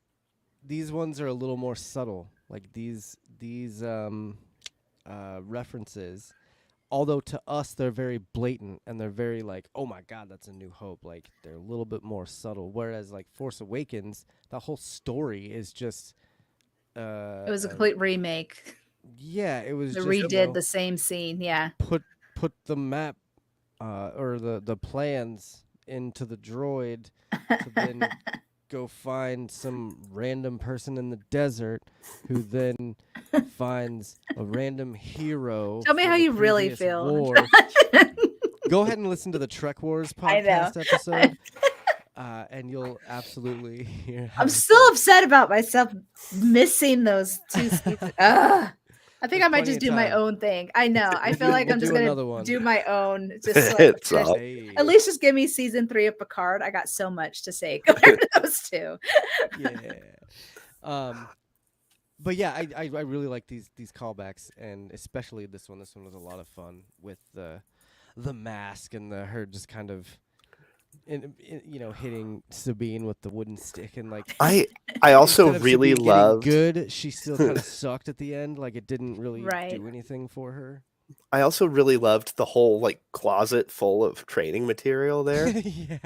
these ones are a little more subtle. Like these references, although to us they're very blatant and they're very like, oh my god, that's A New Hope. Like they're a little bit more subtle. Whereas like Force Awakens, the whole story is just It was a complete remake. yeah, it was They just redid the same scene. Yeah. put the map or the plans into the droid to then go find some random person in the desert who then finds a random hero. Tell me from how a you really previous feel. war. Go ahead and listen to the Trek Wars I know. podcast episode, and you'll absolutely hear. How I'm I still feel. upset about myself missing those two seasons. Ugh. I think There's I might plenty just of do my time. own thing. I know. I feel like We'll I'm just do gonna another one. do my own. Just so I can It's finish. all- Hey, At least just give me season 3 of Picard. I got so much to say compared to those two. yeah. But yeah, I really like these callbacks, and especially this one. This one was a lot of fun with the mask and her just kind of, hitting Sabine with the wooden stick and like. I also instead of really Sabine getting loved. good. She still kind of sucked at the end. Like it didn't really Right. do anything for her. I also really loved the whole like closet full of training material there. Yeah.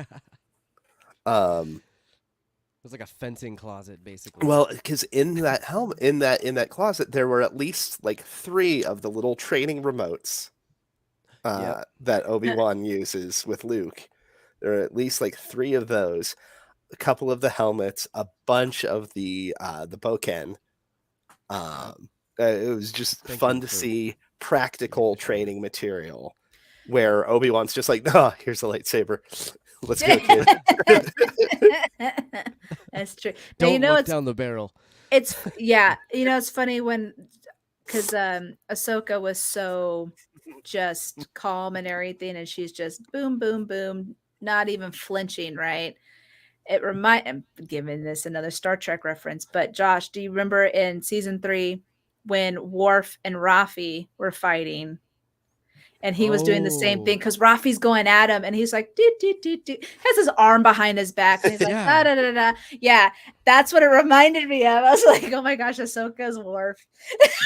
It was like a fencing closet, basically. Well, because in that helmet, in that closet, there were at least like 3 of the little training remotes Yep. that Obi-Wan uses with Luke. There are at least like 3 of those, a couple of the helmets, a bunch of the Boken. It was just Thank fun you to for- see practical training material where Obi-Wan's just like, oh, here's a lightsaber. Let's go, kid. That's true. Now, Don't you know, look it's down the barrel. it's yeah. You know, it's funny because Ahsoka was so just calm and everything, and she's just boom, boom, boom, not even flinching. Right. I'm giving this another Star Trek reference, but Josh, do you remember in season 3 when Worf and Rafi were fighting? And he was doing the same thing Oh. because Rafi's going at him, and he's like, do, do, do, do. Has his arm behind his back, and he's like, Yeah. da, da, da, da. Yeah, that's what it reminded me of. I was like, oh my gosh, Ahsoka's Worf.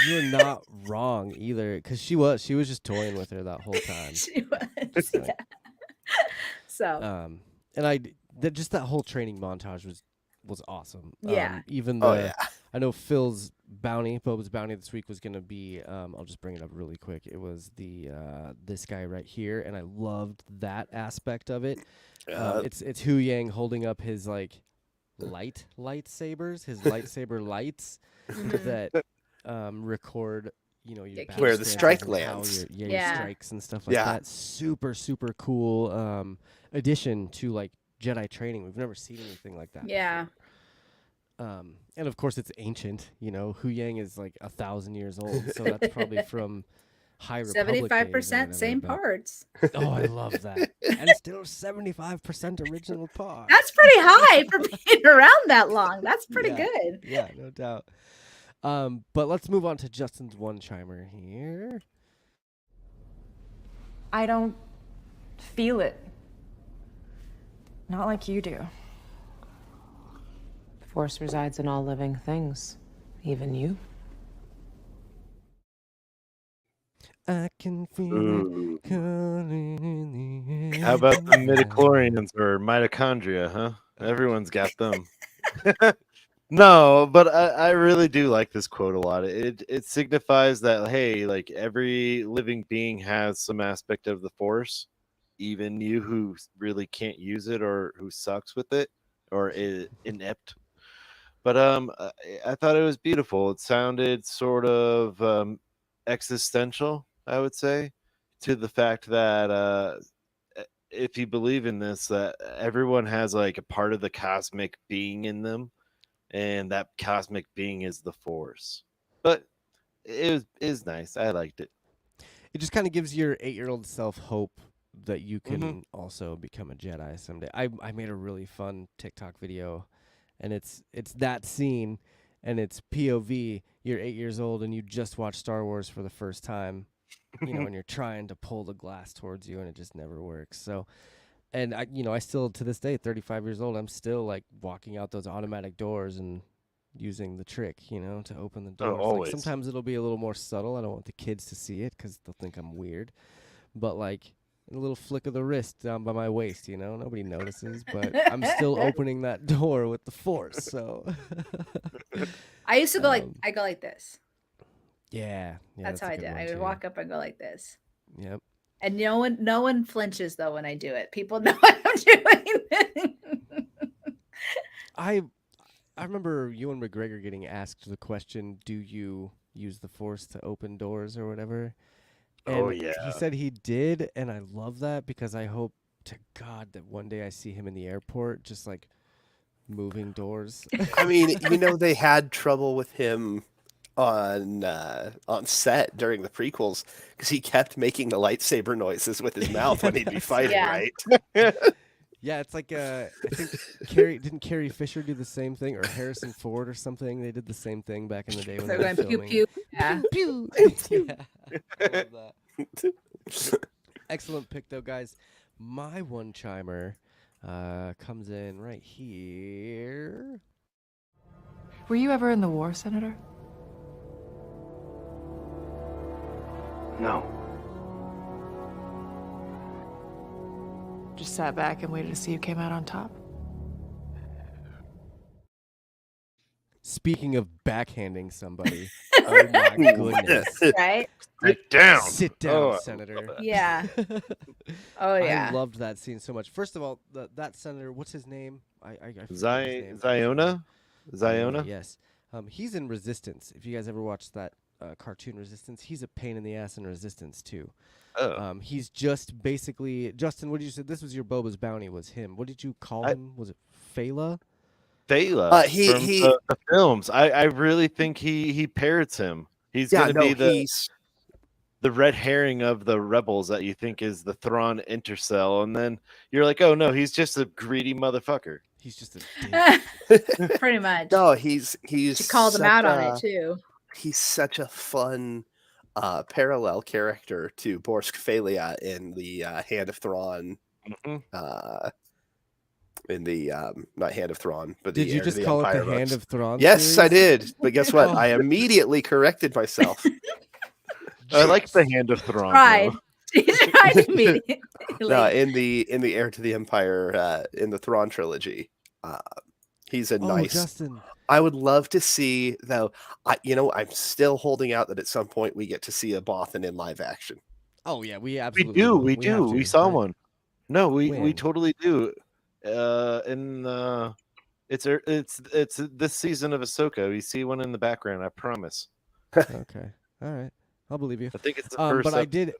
You're not wrong either, because she was just toying with her that whole time. She was, yeah. So And just that whole training montage was awesome. Yeah. Even Oh, the yeah. I know Phil's Boba's bounty this week was gonna be. I'll just bring it up really quick. It was the this guy right here, and I loved that aspect of it. It's Hu Yang holding up his like lightsabers, his lightsaber lights that record. Your battle Where the stances strike and how lands. your Yeah. strikes and stuff like Yeah. that. Super super cool addition to like Jedi training. We've never seen anything like that. Yeah. Before. And of course it's ancient. Hu Yang is like 1,000 years old, so that's probably from High Republic. 75% same part. parts. Oh, I love that. And still 75% original parts. That's pretty high for being around that long. That's pretty Yeah. good. Yeah, no doubt. But let's move on to Justin's one-chimer here. I don't feel it. Not like you do. The Force resides in all living things, even you. I can feel Ooh. it calling in the air. How about the midichlorians or mitochondria, huh? Everyone's got them. No, but I really do like this quote a lot. It signifies that, hey, like every living being has some aspect of the Force, even you who really can't use it or who sucks with it or is inept. But I thought it was beautiful. It sounded sort of existential, I would say, to the fact that if you believe in this, that everyone has like a part of the cosmic being in them, and that cosmic being is the Force. But it is nice. I liked it. It just kind of gives your 8-year-old self hope that you can also become a Jedi someday. I made a really fun TikTok video, and it's that scene, and it's POV. You're 8 years old, and you just watched Star Wars for the first time, and you're trying to pull the glass towards you, and it just never works. So, and I still to this day, 35 years old, I'm still like walking out those automatic doors and using the trick, to open the doors. Like, always. sometimes it'll be a little more subtle. I don't want the kids to see it because they'll think I'm weird. But like a little flick of the wrist down by my waist, nobody notices. But I'm still opening that door with the Force. So I used to go I go like this. yeah, That's how a I good did. one, I would too. walk up and go like this. Yep. And no one flinches though when I do it. People know what I'm doing. I remember Ewan McGregor getting asked the question, "Do you use the Force to open doors or whatever?" And Oh, yeah. he said he did, and I love that because I hope to God that one day I see him in the airport, just like moving doors. I mean, they had trouble with him on set during the prequels because he kept making the lightsaber noises with his mouth when he'd be fighting, Yeah. right? Yeah, it's like I think didn't Carrie Fisher do the same thing, or Harrison Ford or something? They did the same thing back in the day when So they were going pew filming. pew. Yeah. Pew. Yeah, I love that. Excellent pick, though, guys. My one-chimer comes in right here. Were you ever in the war, Senator? No. Just sat back and waited to see who came out on top? Speaking of backhanding somebody, oh my goodness. Right? Sit down. Sit down, Oh, I Senator. Yeah. Oh yeah. I loved that scene so much. First of all, that senator, what's his name? I forget his name. Ziona? Yes. He's in Resistance. If you guys ever watched that cartoon Resistance, he's a pain in the ass in Resistance too. Oh. He's just basically Justin. What did you say? This was your Boba's bounty. Was him? What did you call him? Was it Fela? Thela From the films. I really think he parrots him. He's gonna be the red herring of the rebels that you think is the Thrawn intercell, and then you're like, oh no, he's just a greedy motherfucker. He's just a dick. Pretty much. No, he's She called him out on it too. He's such a fun parallel character to Borsk Felia in the Hand of Thrawn. In the not Hand of Thrawn, but Did you just call it the Hand of Thrawn? Yes, series? I did. But guess what? I immediately corrected myself. I like the Hand of Thrawn. Tried. though. He tried immediately. No, in the Heir to the Empire, in the Thrawn trilogy, he's a nice. Justin. I would love to see, though. I'm still holding out that at some point we get to see a Bothan in live action. Oh yeah, we We absolutely do, will. we We have do. We to, saw right? one. No, we When? totally do. It's this season of Ahsoka. We see one in the background. I promise. Okay. All right. I'll believe you. I think it's the But first. I did.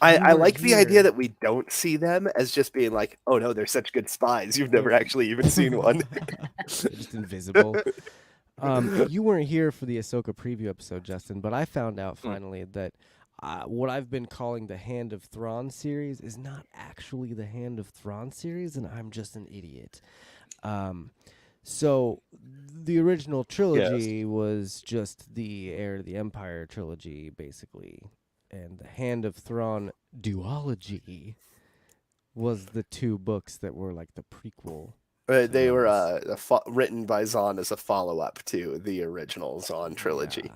I weren't like the idea here. that we don't see them as just being like, oh no, they're such good spies. You've never actually even seen one. They're just invisible. You weren't here for the Ahsoka preview episode, Justin, but I found out finally that what I've been calling the Hand of Thrawn series is not actually the Hand of Thrawn series, and I'm just an idiot. So the original trilogy was just the Heir to the Empire trilogy, basically, and the Hand of Thrawn duology was the two books that were like the prequel. They were those. written by Zahn as a follow-up to the original Zahn trilogy. Yeah.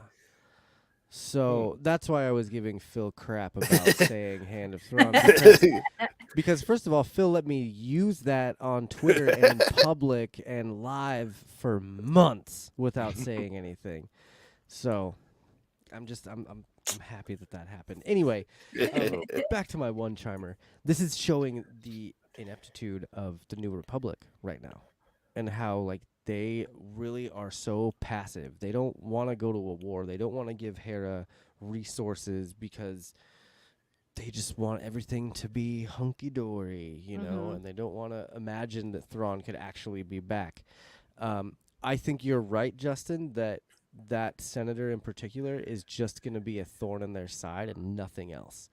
So that's why I was giving Phil crap about saying Hand of Thrawn. Because first of all, Phil let me use that on Twitter and in public and live for months without saying anything. So I'm happy that happened. Anyway, back to my one-chimer. This is showing the ineptitude of the New Republic right now and how, like, they really are so passive. They don't want to go to a war. They don't want to give Hera resources because they just want everything to be hunky-dory, you know, and they don't want to imagine that Thrawn could actually be back. I think you're right, Justin, that senator in particular is just going to be a thorn in their side and nothing else.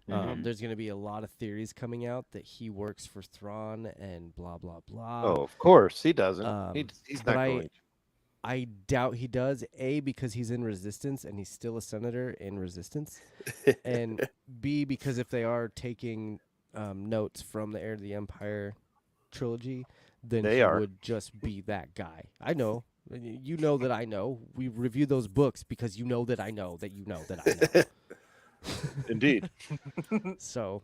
There's going to be a lot of theories coming out that he works for Thrawn and blah, blah, blah. Oh, of course he doesn't. He's but not going. I doubt he does, A, because he's in Resistance and he's still a senator in Resistance, and B, because if they are taking notes from the Heir to the Empire trilogy, then They he are. would just be that guy. I know. You know that I know. We review those books because you know that I know that you know that I know. Indeed. So,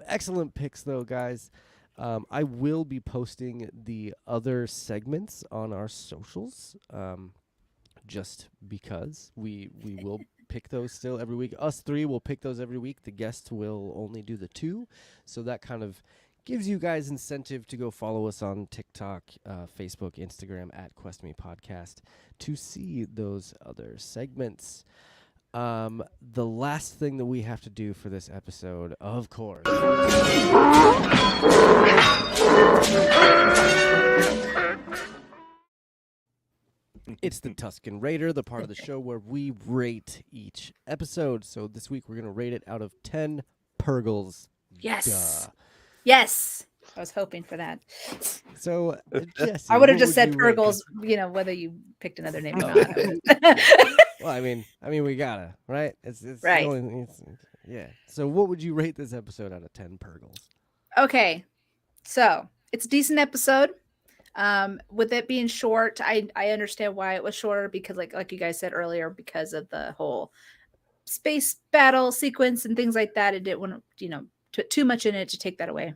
excellent picks, though, guys. I will be posting the other segments on our socials, just because we will pick those still every week. Us three will pick those every week. The guests will only do the two, so that kind of gives you guys incentive to go follow us on TikTok, Facebook, Instagram at QuestMe Podcast to see those other segments. The last thing that we have to do for this episode, of course, it's the Tusken Raider, the part of the show where we rate each episode. So this week we're going to rate it out of 10 Purgles. Yes. Duh. Yes. I was hoping for that. So, Jessi, I would have what just said you rate Purgles, this? whether you picked another name or Oh. not. Well, I mean, we gotta, right? It's Right. Yeah. So, what would you rate this episode out of 10 Purgles? Okay. So it's a decent episode. With it being short, I understand why it was shorter because like you guys said earlier, because of the whole space battle sequence and things like that. It didn't want to, too much in it to take that away.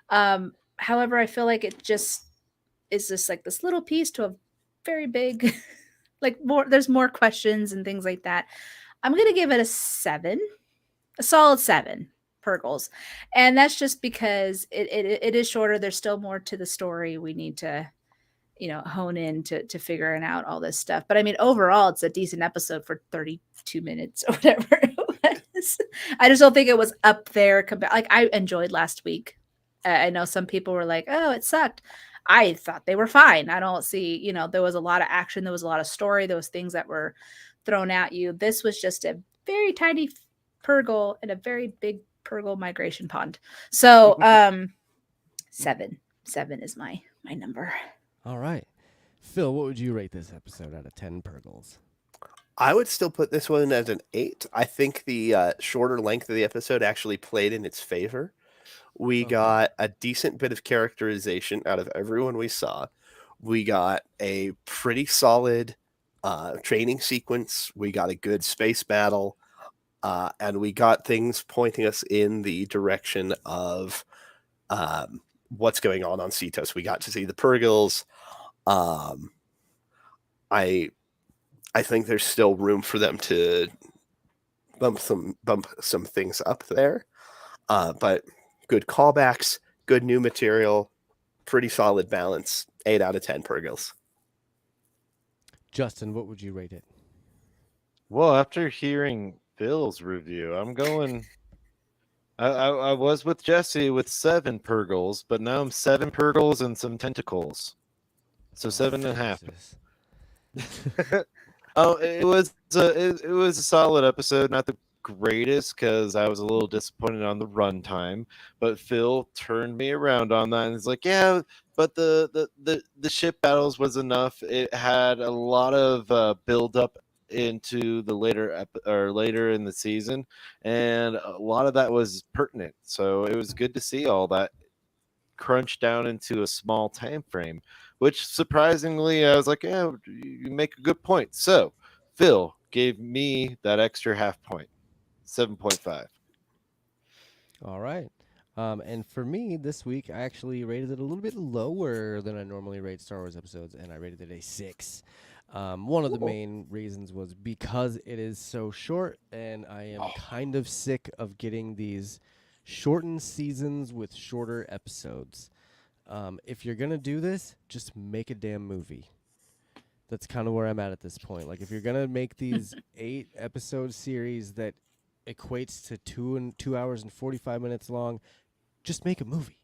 However, I feel like it just is just like this little piece to a very big, there's more questions and things like that. I'm going to give it a 7, a solid 7 Purgles. And that's just because it is shorter. There's still more to the story. We need to, hone in to figuring out all this stuff. But I mean, overall, it's a decent episode for 32 minutes or whatever it was. I just don't think it was up there. Like, I enjoyed last week. I know some people were like, oh, it sucked. I thought they were fine. I don't see, there was a lot of action. There was a lot of story. There was things that were thrown at you. This was just a very tiny Purgle in a very big Purgle migration pond. So 7 is my number. All right. Phil, what would you rate this episode out of 10 Purgles? I would still put this one as an 8. I think the shorter length of the episode actually played in its favor. We got a decent bit of characterization out of everyone we saw. We got a pretty solid training sequence. We got a good space battle. And we got things pointing us in the direction of what's going on Cetos. We got to see the Purgles. I think there's still room for them to bump some things up there. But good callbacks, good new material, pretty solid balance. 8 out of 10 Purgles. Justin, what would you rate it? Well, after hearing Phil's review, I'm going. I was with Jessi with 7 Purgles, but now I'm 7 Purgles and some tentacles. So 7.5. Jesus. Oh, it was a solid episode, not the greatest because I was a little disappointed on the runtime, but Phil turned me around on that and he's like, yeah, but the ship battles was enough. It had a lot of build up into the later in the season, and a lot of that was pertinent. So it was good to see all that crunched down into a small time frame, which surprisingly I was like, yeah, you make a good point. So Phil gave me that extra half point, 7.5. All right. And for me, this week, I actually rated it a little bit lower than I normally rate Star Wars episodes, and I rated it a 6. One of the main reasons was because it is so short, and I am kind of sick of getting these shortened seasons with shorter episodes. If you're going to do this, just make a damn movie. That's kind of where I'm at this point. Like, if you're going to make these 8-episode series that equates to 2 hours and 45 minutes long, just make a movie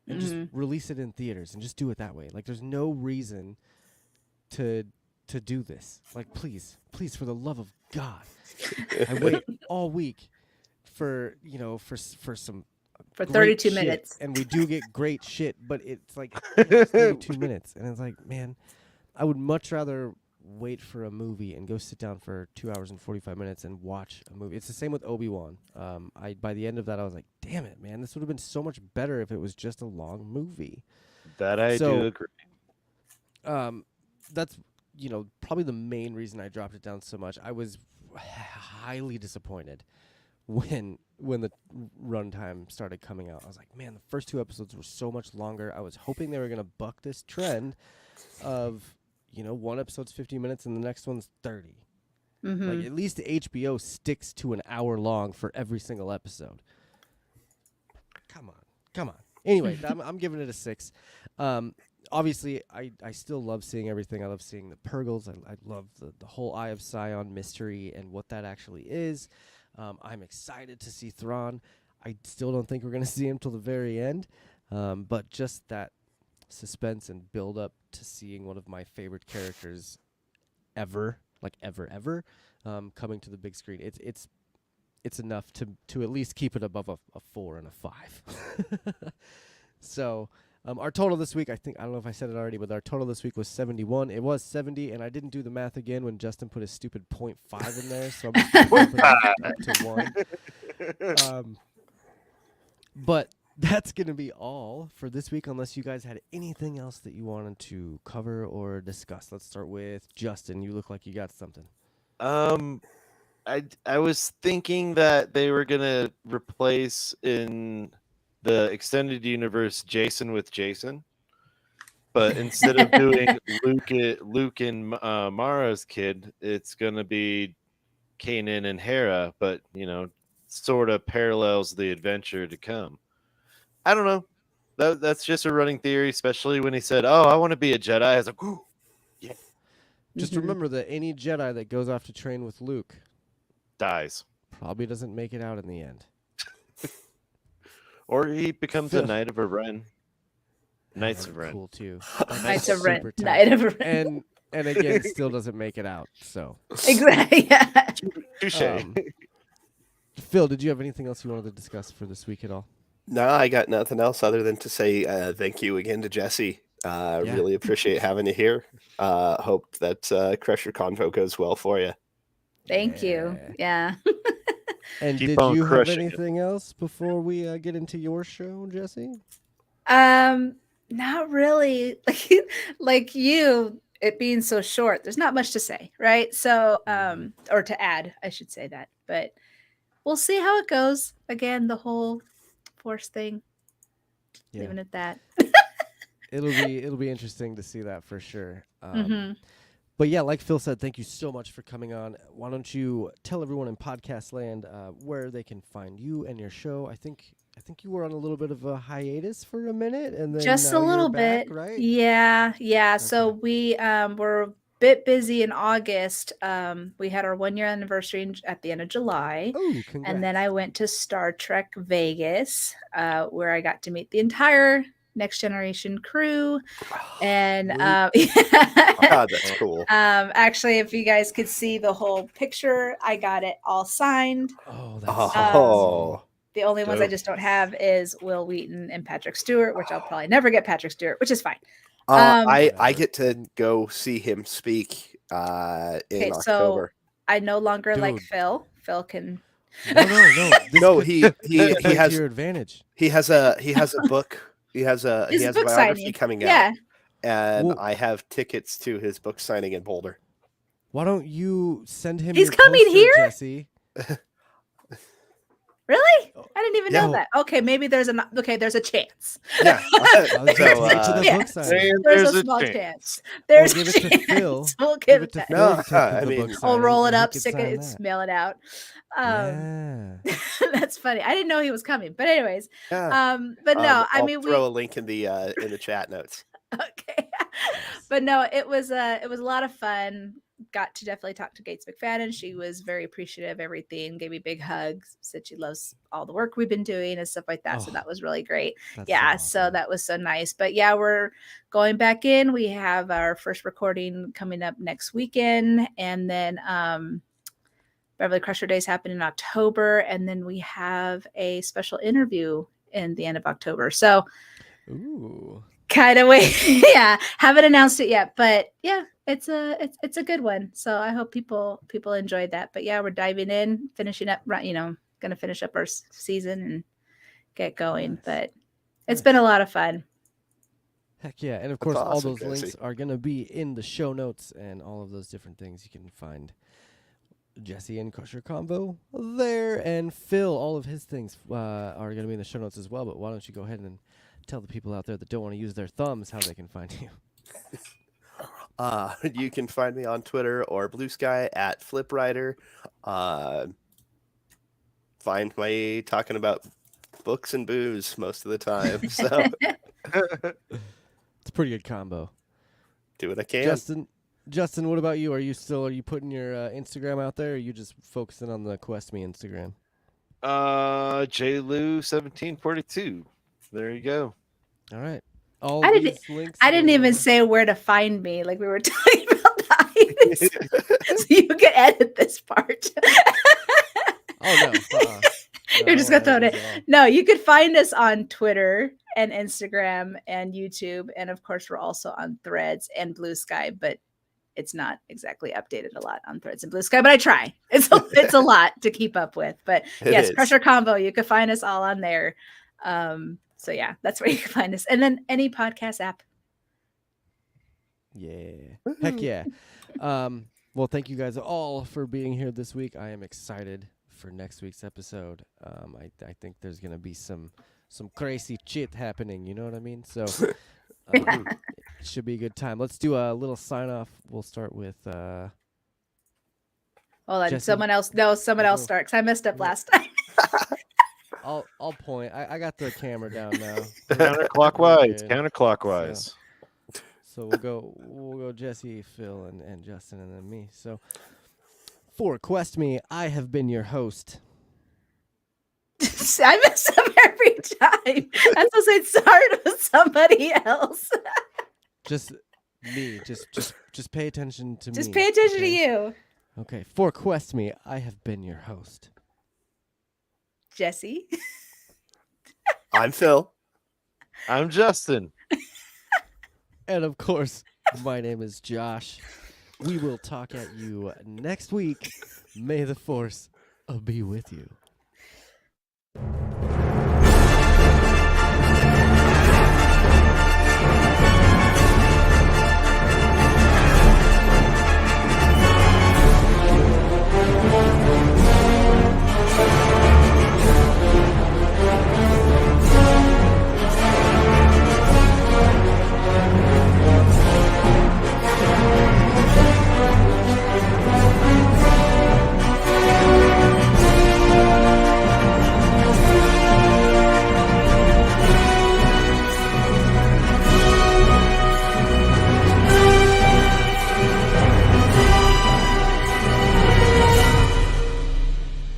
and just release it in theaters and just do it that way. Like, there's no reason to do this. Like, please, for the love of God. I wait all week for some For great 32 shit, minutes. and we do get great shit, but it's like it's 32 minutes, and it's like, man, I would much rather wait for a movie and go sit down for 2 hours and 45 minutes and watch a movie. It's the same with Obi-Wan. By the end of that, I was like, damn it, man, this would have been so much better if it was just a long movie. That I do agree. That's probably the main reason I dropped it down so much. I was highly disappointed when the runtime started coming out. I was like, man, the first 2 episodes were so much longer. I was hoping they were gonna buck this trend of one episode's 50 minutes and the next one's 30. Like, at least HBO sticks to an hour long for every single episode. Come on. Anyway, I'm giving it a 6. Obviously, I still love seeing everything. I love seeing the Purgles. I love the whole Eye of Sion mystery and what that actually is. I'm excited to see Thrawn. I still don't think we're going to see him till the very end. But just that suspense and build up to seeing one of my favorite characters ever, like ever, coming to the big screen. It's enough to at least keep it above a 4 and a 5. So our total this week, I don't know if I said it already, but our total this week was 71. It was 70, and I didn't do the math again when Justin put his stupid 0.5 in there, so I'm just going to bump it up to 1. But that's going to be all for this week, unless you guys had anything else that you wanted to cover or discuss. Let's start with Justin. You look like you got something. I was thinking that they were gonna replace in the extended universe Jason with Jason, but instead of doing Luke and Mara's kid, it's gonna be Kanan and Hera, but sort of parallels the adventure to come. I don't know. That's just a running theory, especially when he said, "Oh, I want to be a Jedi." I was like, "Ooh, yeah." Just remember that any Jedi that goes off to train with Luke Dies, probably doesn't make it out in the end. or he becomes a Knight of Ren. Knights of Ren. Cool too. Knights of Ren. Super tight. Knight of Ren. And again, still doesn't make it out. So Exactly. Yeah. Touche. Phil, did you have anything else you wanted to discuss for this week at all? No, I got nothing else other than to say thank you again to Jessi. Really appreciate having you here. Hope that Crusher Convo goes well for you. Thank you. Yeah. And Keep did on you have crushing it. anything else before we get into your show, Jessi? Not really. Like you, it being so short, there's not much to say, right? So, or to add, I should say that. But we'll see how it goes. Again, the whole Force thing. Yeah. Leaving it at that. It'll be interesting to see that for sure. But yeah, like Phil said, thank you so much for coming on. Why don't you tell everyone in podcast land where they can find you and your show? I think you were on a little bit of a hiatus for a minute, and then Just a now you're little back, bit. right? Yeah. So Okay. we were a bit busy in August. We had our 1 year anniversary at the end of July. Oh, And then congrats. I went to Star Trek Vegas, where I got to meet the entire Next Generation crew. And God, that's cool. actually, if you guys could see the whole picture, I got it all signed. Oh, that's Oh, The only ones I just don't have is Will Wheaton and Patrick Stewart, which I'll probably never get Patrick Stewart, which is fine. I Whatever. get to go see him speak in Okay, so October. I no longer like Dude. Phil. Phil can. No. This No, could, he this he could play to has your advantage. he has a book. He has a His a book biography signing. coming Yeah. out, and Well- I have tickets to his book signing in Boulder. Why don't you send him He's your coming poster, here? Jesse? Really? I didn't even Yeah. know that. Okay, maybe there's a chance. Yeah. I'll just So, take it to the yeah. book signing. And There's a small chance. There's give a it to chance. Phil. We'll Give give it to that. Phil No, to take to I the mean, book I'll signing, roll it and he up, could stick sign it, that. mail it out. Yeah. That's funny. I didn't know he was coming, but anyways, yeah. but no, I I'll mean throw a link in the chat notes. okay, but no, it was a lot of fun. Got to definitely talk to Gates McFadden. She was very appreciative of everything, gave me big hugs, said she loves all the work we've been doing and stuff like that. So Oh, that was really great. That's Yeah, so so awesome. that was so nice. But yeah, we're going back in. We have our first recording coming up next weekend, and then Beverly Crusher Days happen in October, and then we have a special interview in the end of October. So Ooh. kind of wait. Yeah, haven't announced it yet, but yeah, it's a good one. So I hope people enjoyed that. But yeah, we're diving in, finishing up, gonna finish up our season and get going. Nice. But it's Nice. been a lot of fun. Heck yeah. And of course, all awesome, those links Jessi. are going to be in the show notes and all of those different things. You can find Jesse and Crusher Convo there. And Phil, all of his things are going to be in the show notes as well. But why don't you go ahead and tell the people out there that don't want to use their thumbs how they can find you? You can find me on Twitter or Blue Sky at FlipWriter. Find me talking about books and booze most of the time. So It's a pretty good combo. do what I can. Justin, what about you? Are you putting your Instagram out there, or are you just focusing on the Quest Me Instagram? JLou1742. There you go. All right. All I these links. I didn't even will- say where to find me. Like we were talking about the items. So you can edit this part. Oh no. No, You're I just don't gonna throw wanna it edit in. No, you could find us on Twitter and Instagram and YouTube, and of course we're also on Threads and Blue Sky, but it's not exactly updated a lot on Threads and Blue Sky, but I try. It's a lot to keep up with. But It yes, is. Crusher Combo, you can find us all on there. So yeah, that's where you can find us. And then any podcast app. Yeah. Heck yeah. Well, thank you guys all for being here this week. I am excited for next week's episode. I think there's gonna be some crazy shit happening. You know what I mean? So it should be a good time. Let's do a little sign off. We'll start with Hold on, Jessi? someone else. No, someone else go. start because I messed up Yeah. last time. I'll point. I got the camera down now. Counterclockwise. Good. Counterclockwise. So we'll go Jesse, Phil, and Justin, and then me. So for Quest Me, I have been your host. I mess up every time. I'm supposed to start with somebody else. Just me. Just pay attention to me. Just pay attention to okay? you, Okay. For Quest Me, I have been your host. Jesse. I'm Phil. I'm Justin. And of course, my name is Josh. We will talk at you next week. May the Force be with you.